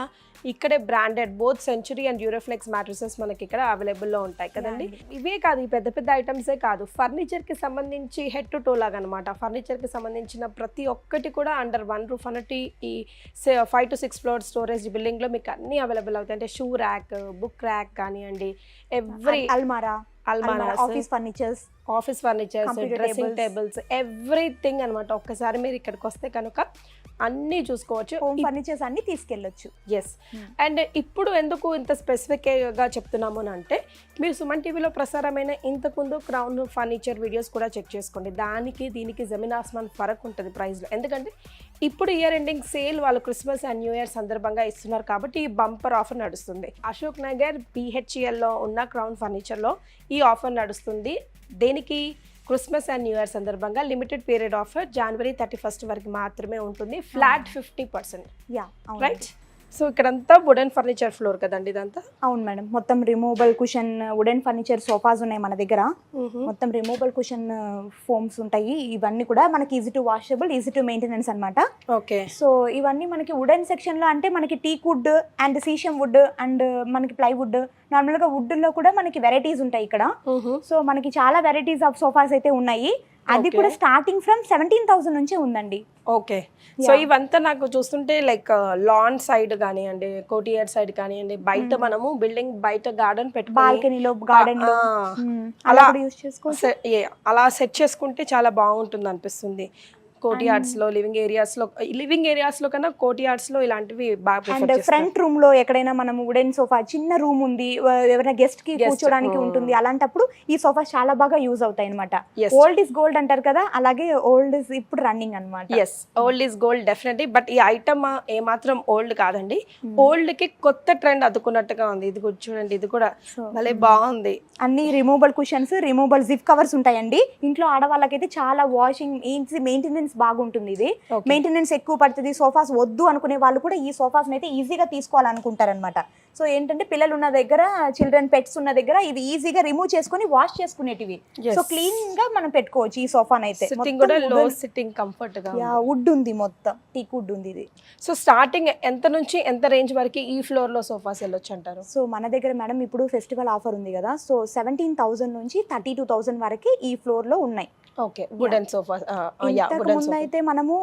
ఇక్కడే branded both century and Duroflex matrices మనకి ఇక్కడ అవైలబుల్లో ఉంటాయి కదండి. ఇవే కాదు, ఈ పెద్ద పెద్ద ఐటమ్సే కాదు, ఫర్నిచర్కి సంబంధించి హెడ్ టు టో లాగా అనమాట. ఫర్నిచర్కి సంబంధించిన ప్రతి ఒక్కటి కూడా అండర్ వన్ రూఫ్ అన్నట్టు ఈ 5 to 6 ఫ్లోర్ స్టోరేజ్ బిల్డింగ్లో మీకు అన్నీ అవైలబుల్ అవుతాయి. అంటే షూ ర్యాక్, బుక్ ర్యాక్ కానివ్వండి, ఎవ్రీ అల్మారా, office furnitures, dressing tables, everything అనమాట. ఒక్కసారి మీరు ఇక్కడికి వస్తే కనుక అన్నీ చూసుకోవచ్చు, హోమ్ ఫర్నిచర్స్ అన్ని తీసుకెళ్ళొచ్చు. ఎస్. అండ్ ఇప్పుడు ఎందుకు ఇంత స్పెసిఫిక్గా చెప్తున్నాము అంటే మీరు సుమన్ టీవీలో ప్రసారమైన ఇంతకుముందు క్రౌన్ ఫర్నిచర్ వీడియోస్ కూడా చెక్ చేసుకోండి. దానికి దీనికి జమీన్ ఆస్మాన్ ఫరక్ ఉంటుంది ప్రైస్లో. ఎందుకంటే ఇప్పుడు ఇయర్ ఎండింగ్ సేల్ వాళ్ళు క్రిస్మస్ అండ్ న్యూ ఇయర్ సందర్భంగా ఇస్తున్నారు కాబట్టి ఈ బంపర్ ఆఫర్ నడుస్తుంది. అశోక్ నగర్ BHELలో ఉన్న క్రౌన్ ఫర్నిచర్లో ఈ ఆఫర్ నడుస్తుంది. దేనికి? క్రిస్మస్ అండ్ న్యూ ఇయర్ సందర్భంగా limited period offer January 31st వరకు మాత్రమే ఉంటుంది. ఫ్లాట్ 50%. రైట్. సో ఇక్కడంతా వుడెన్ ఫర్నిచర్ ఫ్లోర్ కదండి ఇదంతా? అవును మేడం, మొత్తం removable cushion wooden furniture sofas ఉన్నాయి మన దగ్గర. మొత్తం రిమూవబుల్ కుషన్ ఫోమ్స్ ఉంటాయి. ఇవన్నీ కూడా మనకి easy to washable, easy to maintenance అనమాట. ఓకే. సో ఇవన్నీ మనకి వుడెన్ సెక్షన్ లో అంటే మనకి teak wood and sheesham wood and మనకి ప్లైవుడ్, నార్మల్ గా వుడ్ లో కూడా మనకి వెరైటీస్ ఉంటాయి ఇక్కడ. సో మనకి చాలా వెరైటీస్ ఆఫ్ సోఫాస్ అయితే ఉన్నాయి. అది కూడా స్టార్టింగ్ ఫ్రమ్ 17,000 నుంచే ఉందండి. ఓకే. సో ఇవంతా నాకు చూస్తుంటే లైక్ లాన్ సైడ్ కానివ్వండి, కోటియార్ సైడ్ కానివ్వండి, బయట మనము బిల్డింగ్ బయట గార్డెన్ పెట్టుకొని బాల్కనీలో, గార్డెన్ లో అలా యూస్ చేసుకోవచ్చు. అలా సెట్ చేసుకుంటే చాలా బాగుంటుంది అనిపిస్తుంది. కోటియార్డ్స్లో, లివింగ్ ఏరియాస్లో కన్నా కోటియార్డ్స్లో ఇలాంటివి బాగా. అండ్ ఫ్రంట్ రూమ్ లో ఎక్కడైనా మనం వుడెన్ సోఫా, చిన్న రూమ్ ఉంది, ఎవరైనా గెస్ట్ కి కూర్చోడానికి ఉంటుంది, అలాంటప్పుడు ఈ సోఫా చాలా బాగా యూజ్ అవుతాయి అనమాట. ఓల్డ్ ఇస్ గోల్డ్ అంటారు కదా, అలాగే ఓల్డ్ ఇస్ ఇప్పుడు రన్నింగ్ అనమాట. Yes, old is gold definitely. But ఈ ఐటమ్ ఏమాత్రం ఓల్డ్ కాదండి, ఓల్డ్ కి కొత్త ట్రెండ్ అదుకున్నట్టుగా ఉంది. ఇది చూడండి, ఇది కూడా భలే బాగుంది. అన్ని removable cushions, removable zip covers ఉంటాయండి. ఇంట్లో ఆడవాళ్ళకైతే చాలా వాషింగ్, మెయింటెనెన్స్ బాగుంటుంది. ఇది మెయింటెనెన్స్ ఎక్కువ పడుతుంది. సోఫాస్ వద్దు అనుకునే వాళ్ళు కూడా ఈ సోఫాస్ అయితే ఈజీగా తీసుకోవాలనుకుంటారనమాట. సో ఏంటంటే పిల్లలు ఉన్న దగ్గర, చిల్డ్రన్ పెట్స్ ఉన్న దగ్గర ఇది ఈజీగా రిమూవ్ చేసుకుని వాష్ చేసుకునేటివి. సో క్లీన్ గా మనం పెట్టుకోవచ్చు ఈ సోఫాన్ అయితే. సిట్టింగ్ కంఫర్ట్ గా వుడ్ ఉంది, మొత్తం టీక్ వుడ్ ఉంది ఇది. సో స్టార్టింగ్ ఎంత నుంచి ఎంత రేంజ్ వరకు ఈ ఫ్లోర్ లో సోఫాస్ వెళ్ళొచ్చు అంటారు? సో మన దగ్గర మేడం ఇప్పుడు ఫెస్టివల్ ఆఫర్ ఉంది కదా, సో 17,000 నుంచి 32,000 వరకు ఈ ఫ్లోర్ లో ఉన్నాయి. ఓకే. Wooden sofa. ముందు అయితే మనము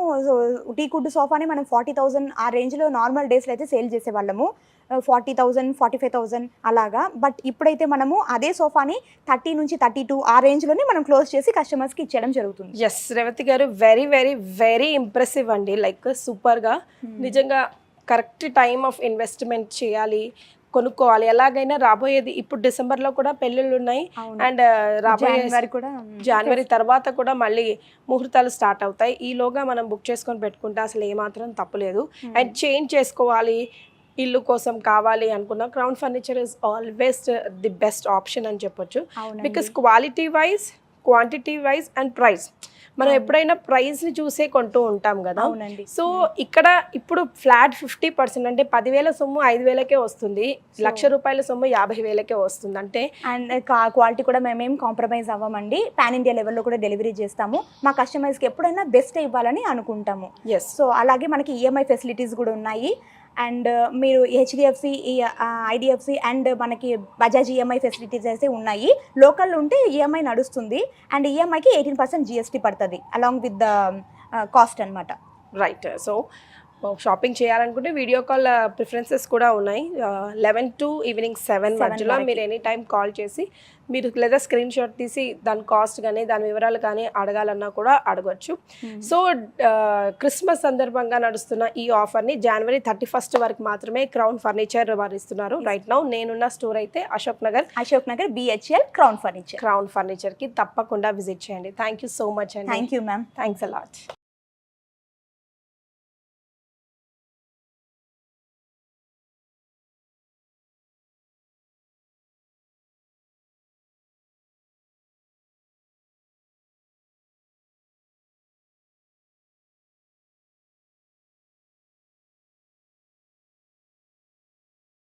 టీక్ వుడ్ సోఫాని మనం 40,000 ఆ రేంజ్ లో నార్మల్ డేస్ లో అయితే సేల్ చేసే వాళ్ళము, 40,000, 45,000 అలాగా. బట్ ఇప్పుడైతే మనము అదే సోఫాని 30 నుంచి 32 ఆ రేంజ్ లోనే మనం క్లోజ్ చేసి కస్టమర్స్ కి ఇచ్చేయడం జరుగుతుంది. ఎస్ రేవతి గారు, వెరీ వెరీ వెరీ ఇంప్రెసివ్ అండి. లైక్ సూపర్ గా, నిజంగా కరెక్ట్ టైమ్ ఆఫ్ ఇన్వెస్ట్మెంట్ చేయాలి, కొనుక్కోవాలి. ఎలాగైనా రాబోయేది ఇప్పుడు డిసెంబర్లో కూడా పెళ్ళిళ్ళు ఉన్నాయి, అండ్ రాబోయే జనవరి తర్వాత కూడా మళ్ళీ ముహూర్తాలు స్టార్ట్ అవుతాయి. ఈలోగా మనం బుక్ చేసుకొని పెట్టుకుంటే అసలు ఏమాత్రం తప్పులేదు. అండ్ చేంజ్ చేసుకోవాలి, ఇల్లు కోసం కావాలి అనుకున్న crown furniture is always the best option అని చెప్పొచ్చు. Because quality wise, quantity wise and price, మనం ఎప్పుడైనా ప్రైస్ ని చూసే కొంటూ ఉంటాం కదా. సో ఇక్కడ ఇప్పుడు ఫ్లాట్ 50%, అంటే 10,000 సొమ్ము 5,000కే వస్తుంది, ₹1,00,000 సొమ్ము 50,000కే వస్తుంది. అంటే అండ్ క్వాలిటీ కూడా మేమేం కాంప్రమైజ్ అవ్వమండి. పాన్ ఇండియా లెవెల్లో కూడా డెలివరీ చేస్తాము. మా కస్టమర్స్కి ఎప్పుడైనా బెస్ట్ ఇవ్వాలని అనుకుంటాము. సో అలాగే మనకి ఈఎంఐ ఫెసిలిటీస్ కూడా ఉన్నాయి. అండ్ మీరు HDFC, IDFC అండ్ మనకి బజాజ్ ఈఎంఐ ఫెసిలిటీస్ అయితే ఉన్నాయి. లోకల్ ఉంటే ఈఎంఐ నడుస్తుంది, అండ్ ఈఎంఐకి 18% GST పడుతుంది అలాంగ్ విత్ ద కాస్ట్ అనమాట. రైట్. సో షాపింగ్ చేయాలనుకుంటే వీడియో కాల్ ప్రిఫరెన్సెస్ కూడా ఉన్నాయి. 11 to ఈవినింగ్ 7 మధ్యలో మీరు ఎనీ టైం కాల్ చేసి మీరు లేదా స్క్రీన్ షాట్ తీసి దాని కాస్ట్ కానీ దాని వివరాలు కానీ అడగాలన్నా కూడా అడగచ్చు. సో క్రిస్మస్ సందర్భంగా నడుస్తున్న ఈ ఆఫర్ని January 31st వరకు మాత్రమే క్రౌన్ ఫర్నిచర్ వారు ఇస్తున్నారు. రైట్ నౌ నేనున్న స్టోర్ అయితే అశోక్ నగర్ BHEL క్రౌన్ ఫర్నిచర్కి తప్పకుండా విజిట్ చేయండి. థ్యాంక్ యూ సో మచ్ అండి. Thank you ma'am. Thanks a lot.